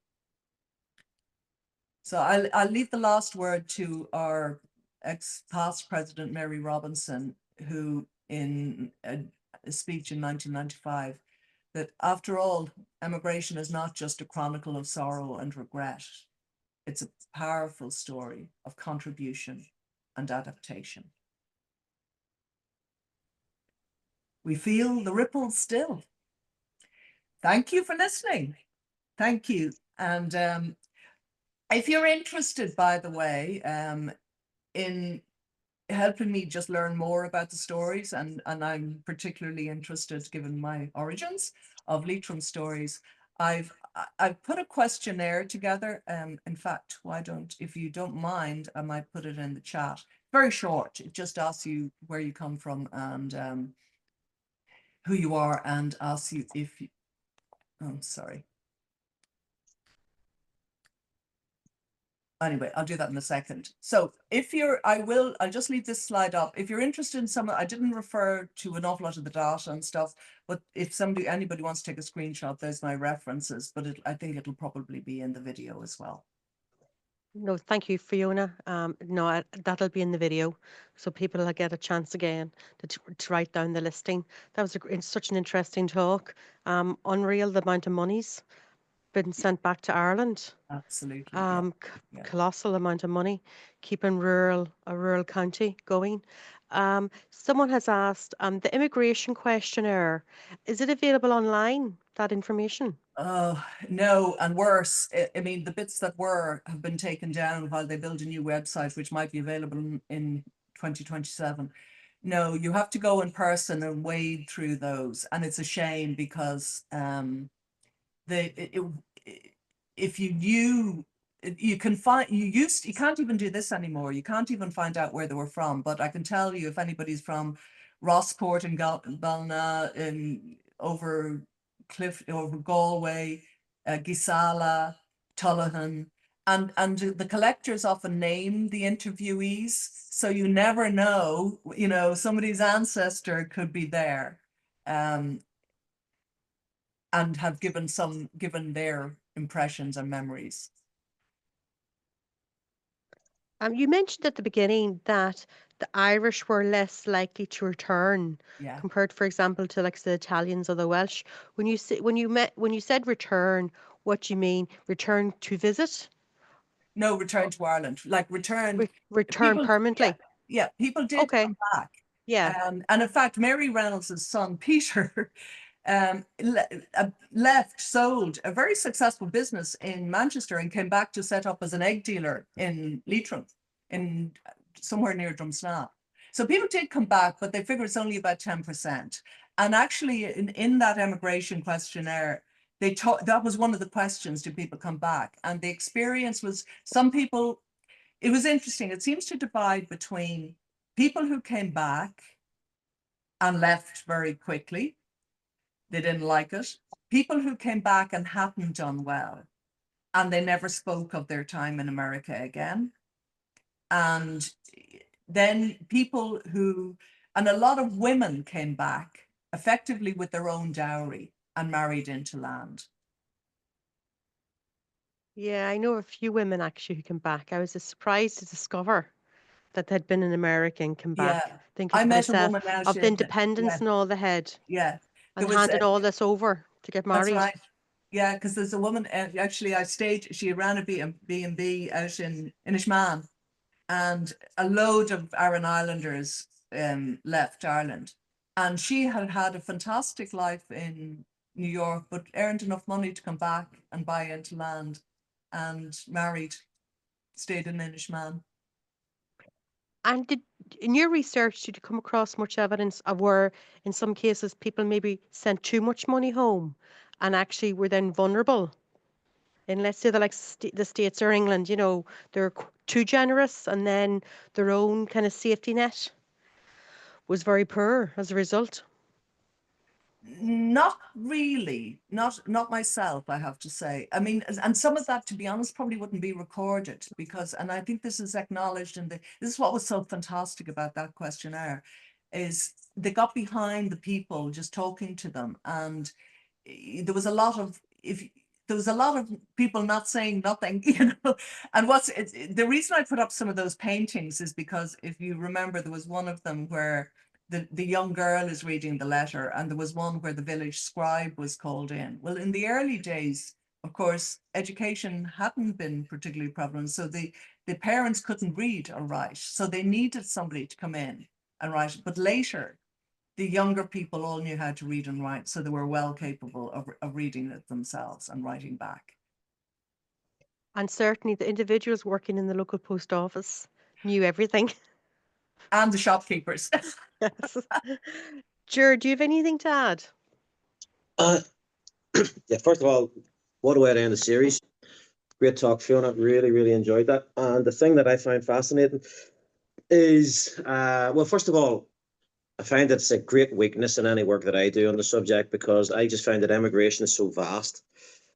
So I'll leave the last word to our ex-past president, Mary Robinson, who in a speech in 1995, that after all, emigration is not just a chronicle of sorrow and regret. It's a powerful story of contribution and adaptation. We feel the ripples still. Thank you for listening. Thank you. And if you're interested, by the way, in helping me just learn more about the stories, and I'm particularly interested, given my origins, of Leitrim stories, I've put a questionnaire together. In fact, if you don't mind, I might put it in the chat. Very short. It just asks you where you come from and who you are, and asks you if you, oh, sorry. Anyway, I'll do that in a second. So I'll just leave this slide up. If you're interested in some, I didn't refer to an awful lot of the data and stuff, but if anybody wants to take a screenshot, there's my references, but I think it'll probably be in the video as well. No, thank you, Fiona. No, that'll be in the video, so people will get a chance again to write down the listing. That was it's such an interesting talk. Unreal the amount of money's been sent back to Ireland. Absolutely, yeah. Yeah. Colossal amount of money, keeping a rural county going. Someone has asked, the immigration questionnaire, is it available online, that information? No, and worse. I mean, the bits that have been taken down while they build a new website, which might be available in 2027. No, you have to go in person and wade through those, and it's a shame because if you knew, you can find, you can't even do this anymore. You can't even find out where they were from. But I can tell you, if anybody's from Rossport and Balna and over Galway, Gisala, Tullahan, and the collectors often name the interviewees, so you never know. Somebody's ancestor could be there, and have given their impressions and memories. You mentioned at the beginning that the Irish were less likely to return Yeah. compared, for example, to like the Italians or the Welsh. When you said return, what do you mean? Return to visit? No, return to Ireland, like return. Return People, yeah, permanently? yeah, people did Okay, come back. yeah. And in fact, Mary Reynolds' son, Peter, sold a very successful business in Manchester and came back to set up as an egg dealer in Leitrim, in somewhere near Drumsna. So people did come back, but they figure it's only about 10%. And actually, in that emigration questionnaire, that was one of the questions: do people come back? And the experience was, some people, it was interesting. It seems to divide between people who came back and left very quickly. They didn't like it. People who came back and hadn't done well, and they never spoke of their time in America again. And then and a lot of women came back effectively with their own dowry and married into land. Yeah, I know a few women actually who came back. I was surprised to discover that they'd been in America and come Yeah. back, thinking I to met a myself woman out of the in, yeah, independence and all they had yeah. There and was handed all this over. to get That's married. right. Yeah, because there's a woman, actually, she ran a B&B out in Inishmaan, and a load of Aran Islanders left Ireland. And she had had a fantastic life in New York, but earned enough money to come back and buy into land, and married, stayed in Inishmaan. And in your research, did you come across much evidence of where, in some cases, people maybe sent too much money home and actually were then vulnerable? In, let's say, the States or England, they're too generous, and then their own kind of safety net was very poor as a result. Not really, not myself, I have to say. I mean, and some of that, to be honest, probably wouldn't be recorded, because, and I think this is acknowledged in this is what was so fantastic about that questionnaire, is they got behind the people, just talking to them, and there was a lot of, if there was a lot of people not saying nothing, And the reason I put up some of those paintings is because, if you remember, there was one of them where the young girl is reading the letter, and there was one where the village scribe was called in. Well, in the early days, of course, education hadn't been particularly prevalent, so the parents couldn't read or write, so they needed somebody to come in and write. But later, the younger people all knew how to read and write, so they were well capable of reading it themselves and writing back. And certainly the individuals working in the local post office knew everything. And the shopkeepers. Yes. Ger, do you have anything to add? Uh, yeah, first of all, what a way to end the series. Great talk, Fiona. Really, really enjoyed that. And the thing that I find fascinating is, well, first of all, I find it's a great weakness in any work that I do on the subject, because I just find that emigration is so vast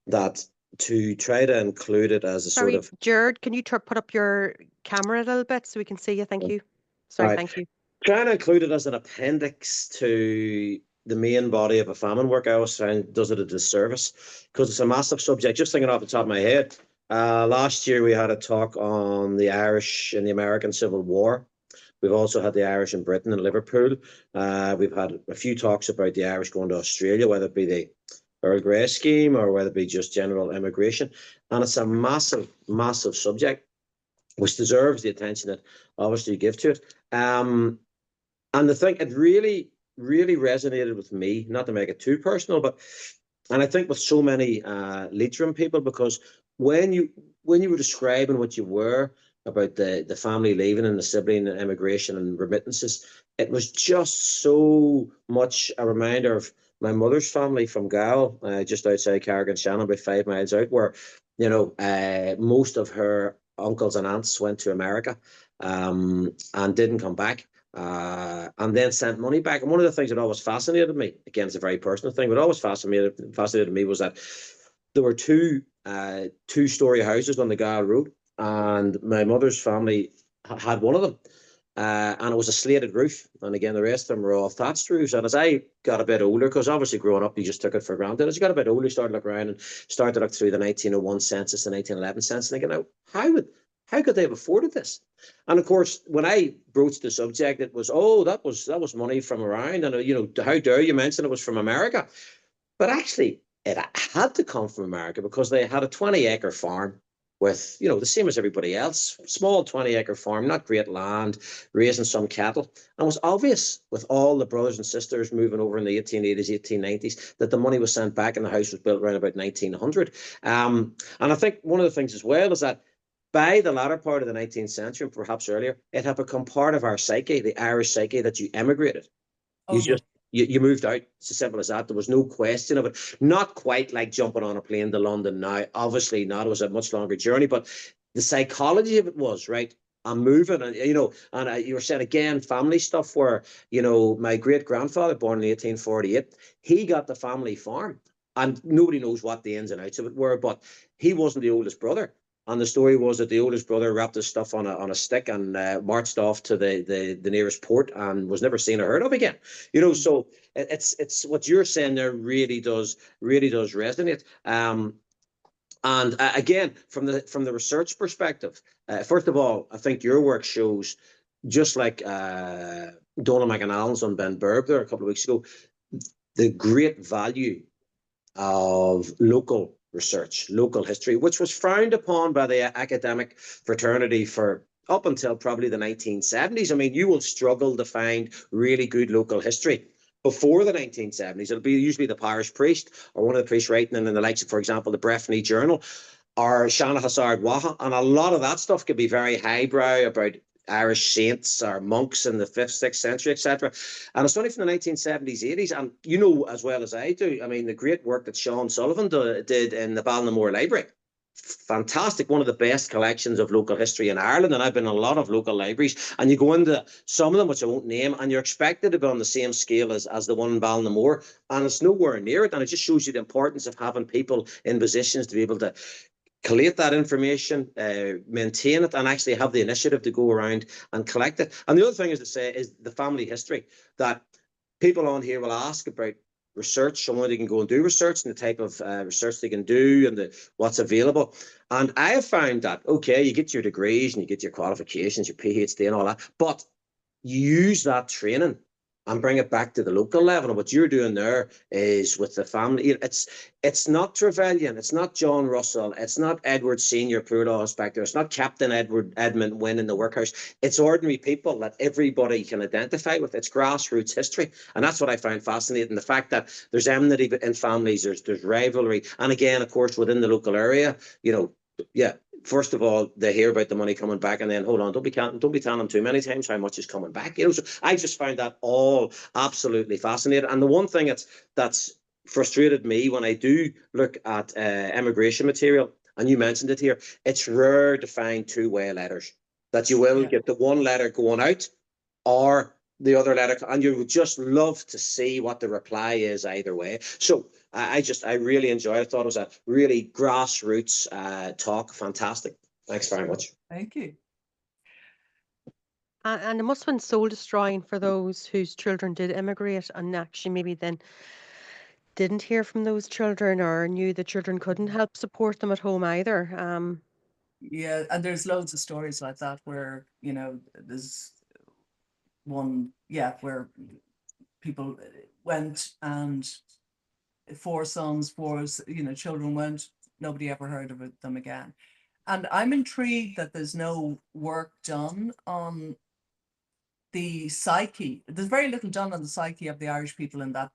that to try to include it as a sort Sorry, of. Jared, can you put up your camera a little bit so we can see you? Thank you. All Sorry, right. thank you. Trying to include it as an appendix to the main body of a famine work, I always find does it a disservice, because it's a massive subject. Just thinking off the top of my head, last year we had a talk on the Irish in the American Civil War. We've also had the Irish in Britain and Liverpool. We've had a few talks about the Irish going to Australia, whether it be the Earl Grey scheme or whether it be just general immigration. And it's a massive, massive subject, which deserves the attention that obviously you give to it. And the thing, it really, really resonated with me, not to make it too personal, but, and I think with so many Leitrim people, because when you were describing what you were about the family leaving and the sibling immigration and remittances, it was just so much a reminder of my mother's family from Gal, just outside Carrigan-Shannon, about 5 miles out, where, most of her uncles and aunts went to America and didn't come back. And then sent money back. And one of the things that always fascinated me, again, it's a very personal thing, but always fascinated me was that there were two-story houses on the Gale Road, and my mother's family had one of them. And it was a slated roof. And again, the rest of them were all thatched roofs. And as I got a bit older, because obviously growing up, you just took it for granted. As you got a bit older, you started to look around and started to look through the 1901 census, the 1911 census, and thinking, how could they have afforded this? And of course, when I broached the subject, it was, oh, that was money from around. And, how dare you mention it was from America? But actually, it had to come from America, because they had a 20-acre farm with, the same as everybody else, small 20-acre farm, not great land, raising some cattle. And it was obvious with all the brothers and sisters moving over in the 1880s, 1890s, that the money was sent back and the house was built around about 1900. And I think one of the things as well is that by the latter part of the 19th century, and perhaps earlier, it had become part of our psyche, the Irish psyche, that you emigrated. Oh, yeah. You moved out. It's as simple as that. There was no question of it. Not quite like jumping on a plane to London now. Obviously not. It was a much longer journey, but the psychology of it was, right, I'm moving. And, you were saying again, family stuff where, my great grandfather, born in 1848, he got the family farm. And nobody knows what the ins and outs of it were, but he wasn't the oldest brother. And the story was that the oldest brother wrapped his stuff on a stick and marched off to the nearest port and was never seen or heard of again. So it's what you're saying there really does resonate. And again, from the research perspective, first of all, I think your work shows, just like Donald McAnallen's on Ben Burb there a couple of weeks ago, the great value of local research, local history, which was frowned upon by the academic fraternity for up until probably the 1970s. I mean, you will struggle to find really good local history before the 1970s. It'll be usually the parish priest or one of the priests writing in the likes of, for example, the Breffni Journal or Shana Hassard Waha. And a lot of that stuff could be very highbrow about Irish saints or monks in the 5th, 6th century, etc. And it's only from the 1970s, 80s. And you know as well as I do, I mean, the great work that Sean Sullivan did in the Ballinamore Library. Fantastic, one of the best collections of local history in Ireland. And I've been in a lot of local libraries. And you go into some of them, which I won't name, and you're expected to be on the same scale as the one in Ballinamore. And it's nowhere near it. And it just shows you the importance of having people in positions to be able to collate that information, maintain it, and actually have the initiative to go around and collect it. And the other thing is to say is the family history, that people on here will ask about research, someone they can go and do research and the type of research they can do and what's available. And I have found that, okay, you get your degrees and you get your qualifications, your PhD and all that, but you use that training and bring it back to the local level. And what you're doing there is with the family. It's not Trevelyan, it's not John Russell, it's not Edward Senior, poor law inspector, it's not Captain Edmund Wynne in the workhouse. It's ordinary people that everybody can identify with. It's grassroots history, and that's what I find fascinating. The fact that there's enmity in families, there's rivalry, and again, of course, within the local area, yeah. First of all, they hear about the money coming back, and then hold on, don't be telling them too many times how much is coming back. So I just found that all absolutely fascinating. And the one thing that's frustrated me when I do look at immigration material, and you mentioned it here, it's rare to find two-way letters. That you will get the one letter going out, or the other letter, and you would just love to see what the reply is either way. So I really enjoyed it. I thought it was a really grassroots talk. Fantastic. Thanks very much. Thank you. And it must have been soul destroying for those whose children did immigrate and actually maybe then didn't hear from those children or knew the children couldn't help support them at home either. Yeah, and there's loads of stories like that where, there's one, where people went and four children went, nobody ever heard of them again. And I'm intrigued that there's no work done on the psyche. There's very little done on the psyche of the Irish people in that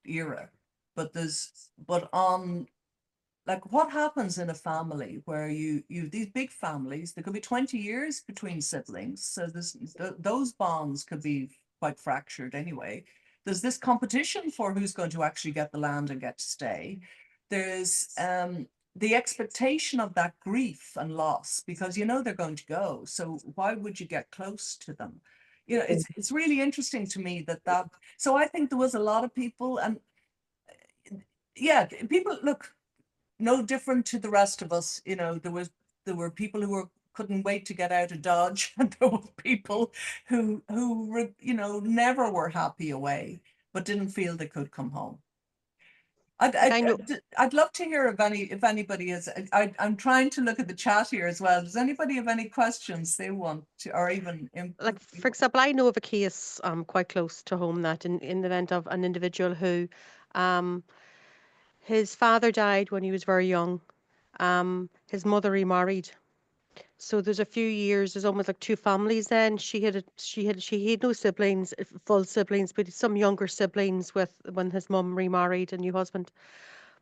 era, but on like what happens in a family where you these big families, there could be 20 years between siblings, so those bonds could be quite fractured anyway. There's this competition for who's going to actually get the land and get to stay. There's the expectation of that grief and loss, because they're going to go, so why would you get close to them? It's really interesting to me that so I think there was a lot of people, and people look no different to the rest of us. There were people who couldn't wait to get out of Dodge, and there were people who never were happy away, but didn't feel they could come home. I'd love to hear if anybody is. I'm trying to look at the chat here as well. Does anybody have any questions they want to, or even like for example, I know of a case quite close to home that in the event of an individual who his father died when he was very young. His mother remarried. So there's a few years, there's almost like two families then. She had no siblings, full siblings, but some younger siblings when his mum remarried a new husband.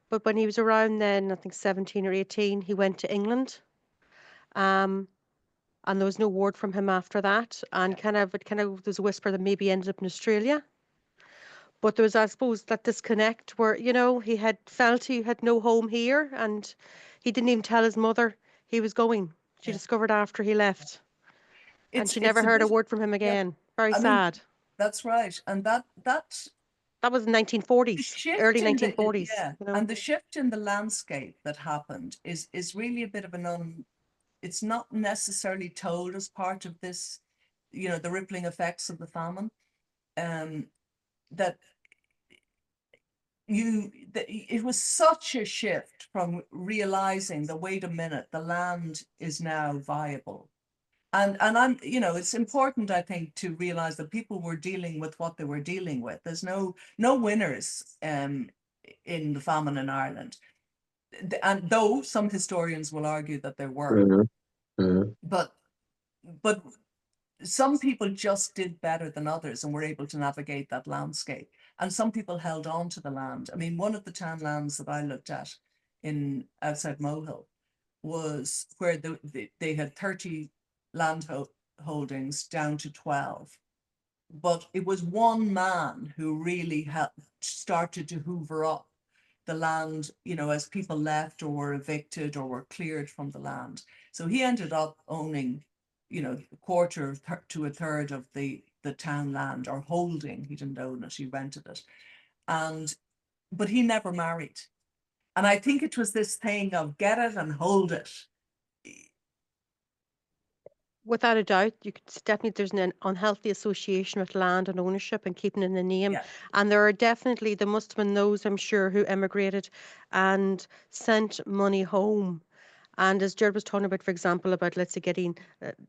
But when he was around then, I think 17 or 18, he went to England. And there was no word from him after that. And there's a whisper that maybe he ended up in Australia. But there was, I suppose, that disconnect where, he had felt he had no home here, and he didn't even tell his mother he was going. She discovered after he left. And she never heard a word from him again. Very sad. That's right. And that was 1940s, early 1940s. And the shift in the landscape that happened is really a bit of it's not necessarily told as part of this, the rippling effects of the famine. That it was such a shift from realizing that, wait a minute, the land is now viable. And I'm, it's important, I think, to realize that people were dealing with what they were dealing with. There's no winners in the famine in Ireland. And though some historians will argue that there were, but some people just did better than others and were able to navigate that landscape. And some people held on to the land. I mean, one of the townlands that I looked at in outside Mohill was where they had 30 land holdings down to 12. But it was one man who really started to hoover up the land, you know, as people left or were evicted or were cleared from the land. So he ended up owning, you know, a quarter to a third of the town land, or holding. He didn't own it, he rented it. But he never married. And I think it was this thing of get it and hold it. Without a doubt, you could definitely, there's an unhealthy association with land and ownership and keeping in the name. Yeah. And there must have been those, I'm sure, who emigrated and sent money home. And as Jared was talking about, for example, about, let's say, getting,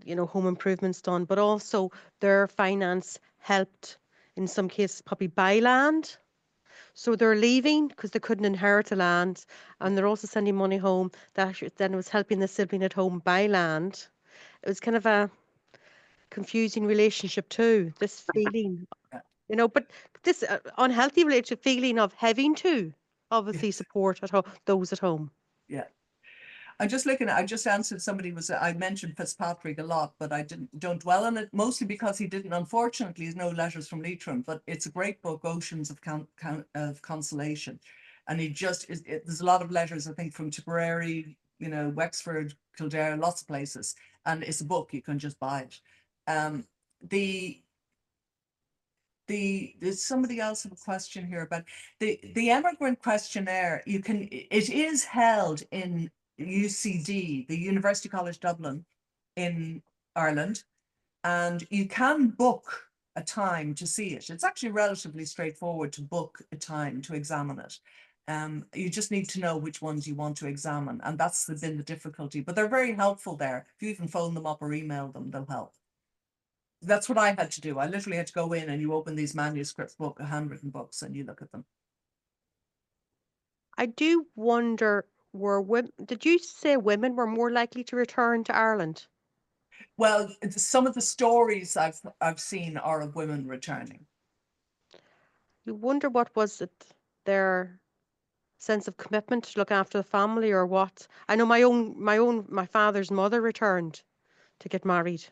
home improvements done, but also their finance helped, in some cases, probably buy land. So they're leaving because they couldn't inherit the land, and they're also sending money home that actually then was helping the sibling at home buy land. It was kind of a confusing relationship too. This feeling, but this unhealthy relationship feeling of having to obviously Yes. support those at home. Yeah. I'm just looking at, I just answered somebody I mentioned Fitzpatrick a lot, but I don't dwell on it, mostly because he didn't, unfortunately, there's no letters from Leitrim, but it's a great book, Oceans of Consolation. And there's a lot of letters, I think, from Tipperary, you know, Wexford, Kildare, lots of places. And it's a book, you can just buy it. There's somebody else have a question here about the emigrant questionnaire. It is held in UCD, the University College Dublin in Ireland, and you can book a time to see it. It's actually relatively straightforward to book a time to examine it. You just need to know which ones you want to examine, and that's been the difficulty, but they're very helpful there. If you even phone them up or email them, they'll help. That's what I had to do. I literally had to go in, and you open these manuscript handwritten books, and you look at them. I do wonder, did you say women were more likely to return to Ireland? Well, some of the stories I've seen are of women returning. You wonder, what was it, their sense of commitment to look after the family, or what? I know my father's mother returned to get married.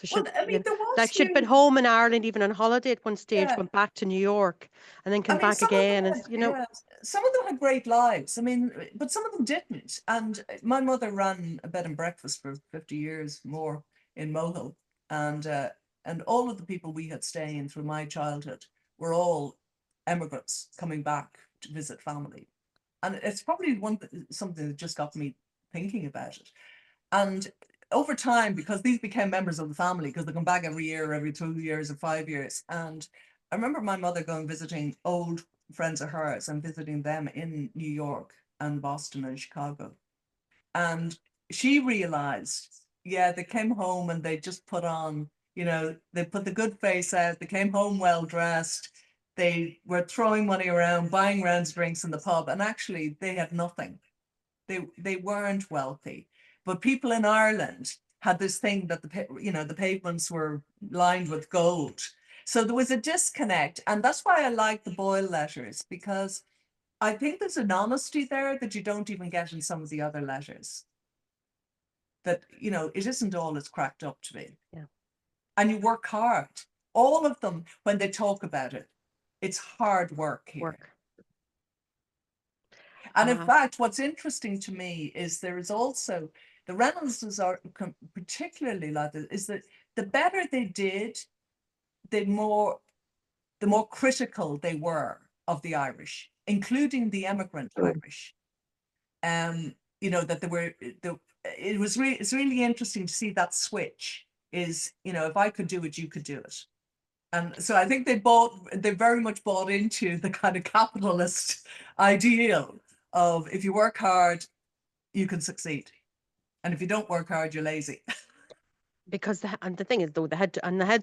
So Well, I mean, there was she'd been huge, home in Ireland even on holiday at one stage, yeah. went back to New York, and then I came mean, back some of again. them And had, yeah, some of them had great lives. I mean, but some of them didn't. And my mother ran a bed and breakfast for 50 years more in Mohill, and all of the people we had staying through my childhood were all emigrants coming back to visit family. And it's probably something that just got me thinking about it. And over time, because these became members of the family, because they come back every year, every 2 years or 5 years. And I remember my mother visiting old friends of hers and visiting them in New York and Boston and Chicago. And she realized, yeah, they came home and they just put on, you know, they put the good face out, they came home well dressed, they were throwing money around, buying rounds of drinks in the pub, and actually they had nothing. They weren't wealthy. But people in Ireland had this thing that the pavements were lined with gold. So there was a disconnect, and that's why I like the Boyle letters, because I think there's an honesty there that you don't even get in some of the other letters. That, you know, it isn't all it's cracked up to be. Yeah. And you work hard. All of them, when they talk about it, it's hard work here. And in fact, what's interesting to me is there is also, the Reynolds are particularly like this, is that the better they did, the more critical they were of the Irish, including the emigrant Irish. You know, that it's really interesting to see that switch is, you know, if I could do it, you could do it. And so I think they very much bought into the kind of capitalist ideal of, if you work hard, you can succeed. And if you don't work hard, you're lazy. Because and the thing is, though, they had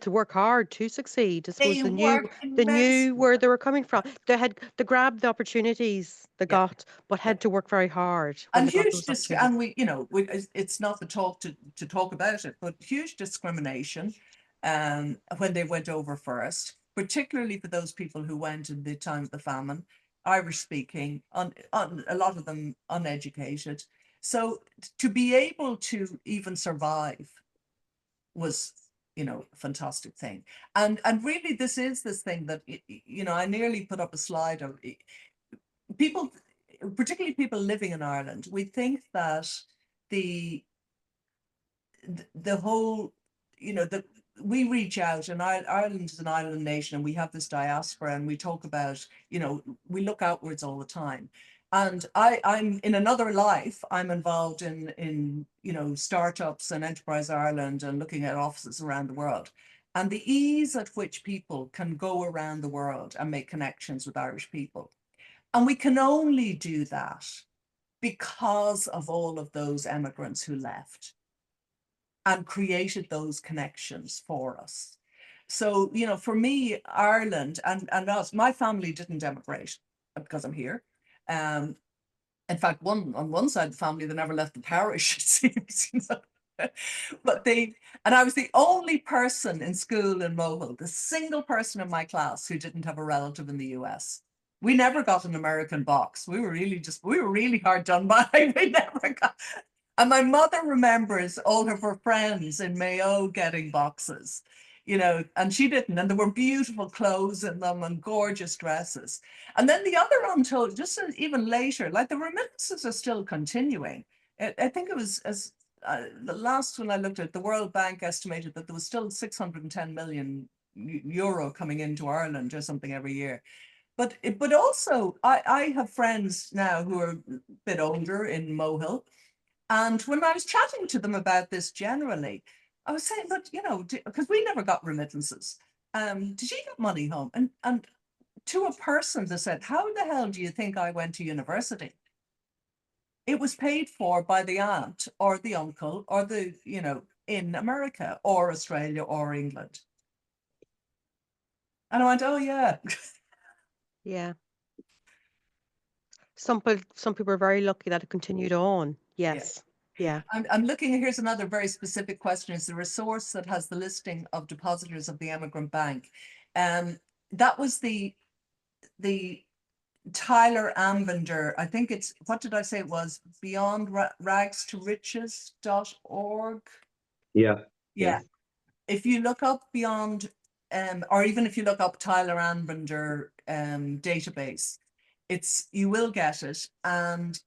to work hard to succeed. I suppose They work they knew immensely. where they were coming from. They grabbed the opportunities they Yeah, got, but yeah. had to work very hard when And they got huge those opportunities. and we, you know, it's not the talk to talk about it, but huge discrimination when they went over first, particularly for those people who went in the time of the famine, Irish speaking, a lot of them uneducated. So to be able to even survive was, you know, a fantastic thing. And really this is this thing that, you know, I nearly put up a slide of people, particularly people living in Ireland. We think that the the whole, you know, the we reach out, and Ireland is an island nation, and we have this diaspora, and we talk about, you know, we look outwards all the time. And I'm in another life, I'm involved in, you know, startups and Enterprise Ireland and looking at offices around the world. And the ease at which people can go around the world and make connections with Irish people. And we can only do that because of all of those emigrants who left and created those connections for us. So, you know, for me, Ireland and us, my family didn't emigrate because I'm here. In fact, on one side of the family, they never left the parish, it seems, you know. But and I was the only person in school in Mohill, the single person in my class who didn't have a relative in the US. We never got an American box. We were really hard done by. We never got, and my mother remembers all of her friends in Mayo getting boxes, you know, and she didn't. And there were beautiful clothes in them and gorgeous dresses. And then the other untold, just even later, like the remittances are still continuing. I think it was the last one I looked at, the World Bank estimated that there was still 610 million euro coming into Ireland or something every year. But also I have friends now who are a bit older in Mohill, and when I was chatting to them about this generally, I was saying, but you know, because we never got remittances. Did you get money home? And to a person they said, how the hell do you think I went to university? It was paid for by the aunt or the uncle or the, you know, in America or Australia or England. And I went, oh yeah. Yeah. Some people are very lucky that it continued on. Yeah. Yes. Yeah. I'm looking, here's another very specific question. Is there a source that has the listing of depositors of the Emigrant Bank? That was the Tyler Ambender, I think it's, what did I say it was? Beyond rags to riches.org. Yeah. Yeah. If you look up beyond, or even if you look up Tyler Ambender database, you will get it. And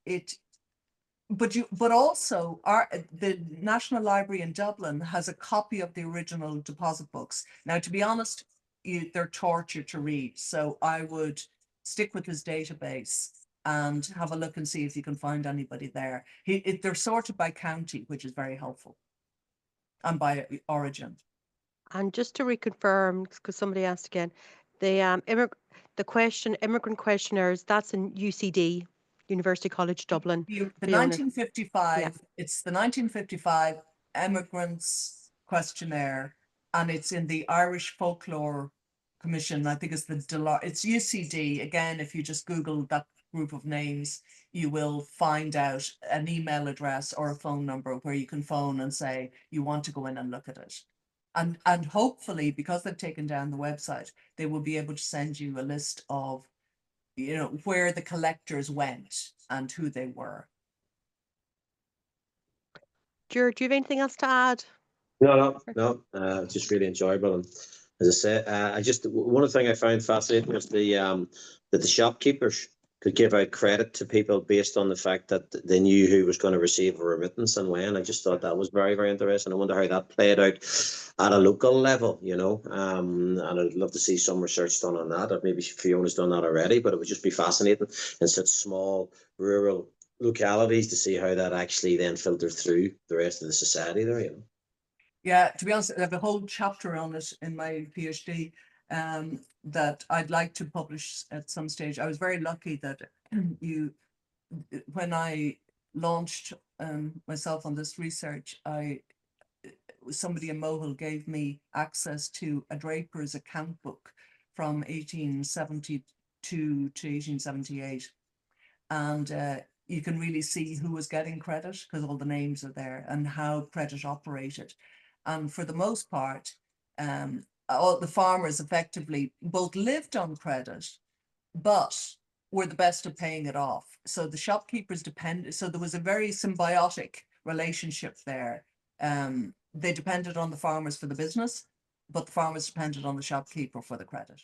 but also the National Library in Dublin has a copy of the original deposit books. Now, to be honest, they're torture to read. So I would stick with his database and have a look and see if you can find anybody there. They're sorted by county, which is very helpful, and by origin. And just to reconfirm, because somebody asked again, the immigrant questionnaires, that's in UCD, University College Dublin. The Fiona. 1955, it's the 1955 Emigrants Questionnaire, and it's in the Irish Folklore Commission. I think it's it's UCD. Again, if you just Google that group of names, you will find out an email address or a phone number where you can phone and say you want to go in and look at it. And hopefully, because they've taken down the website, they will be able to send you a list of, you know, where the collectors went and who they were. George, do you have anything else to add? No. It's just really enjoyable. And as I said, one thing I found fascinating was that the shopkeepers could give out credit to people based on the fact that they knew who was going to receive a remittance and when. I just thought that was very, very interesting. I wonder how that played out at a local level, you know. And I'd love to see some research done on that, or maybe Fiona's done that already. But it would just be fascinating in such small rural localities to see how that actually then filtered through the rest of the society there, you know. Yeah, to be honest, I have a whole chapter on it in my PhD that I'd like to publish at some stage. I was very lucky that when I launched myself on this research, somebody in Mohill gave me access to a draper's account book from 1872 to 1878. And you can really see who was getting credit because all the names are there and how credit operated. And for the most part, all the farmers effectively both lived on credit, but were the best at paying it off. So the shopkeepers depended, so there was a very symbiotic relationship there. They depended on the farmers for the business, but the farmers depended on the shopkeeper for the credit.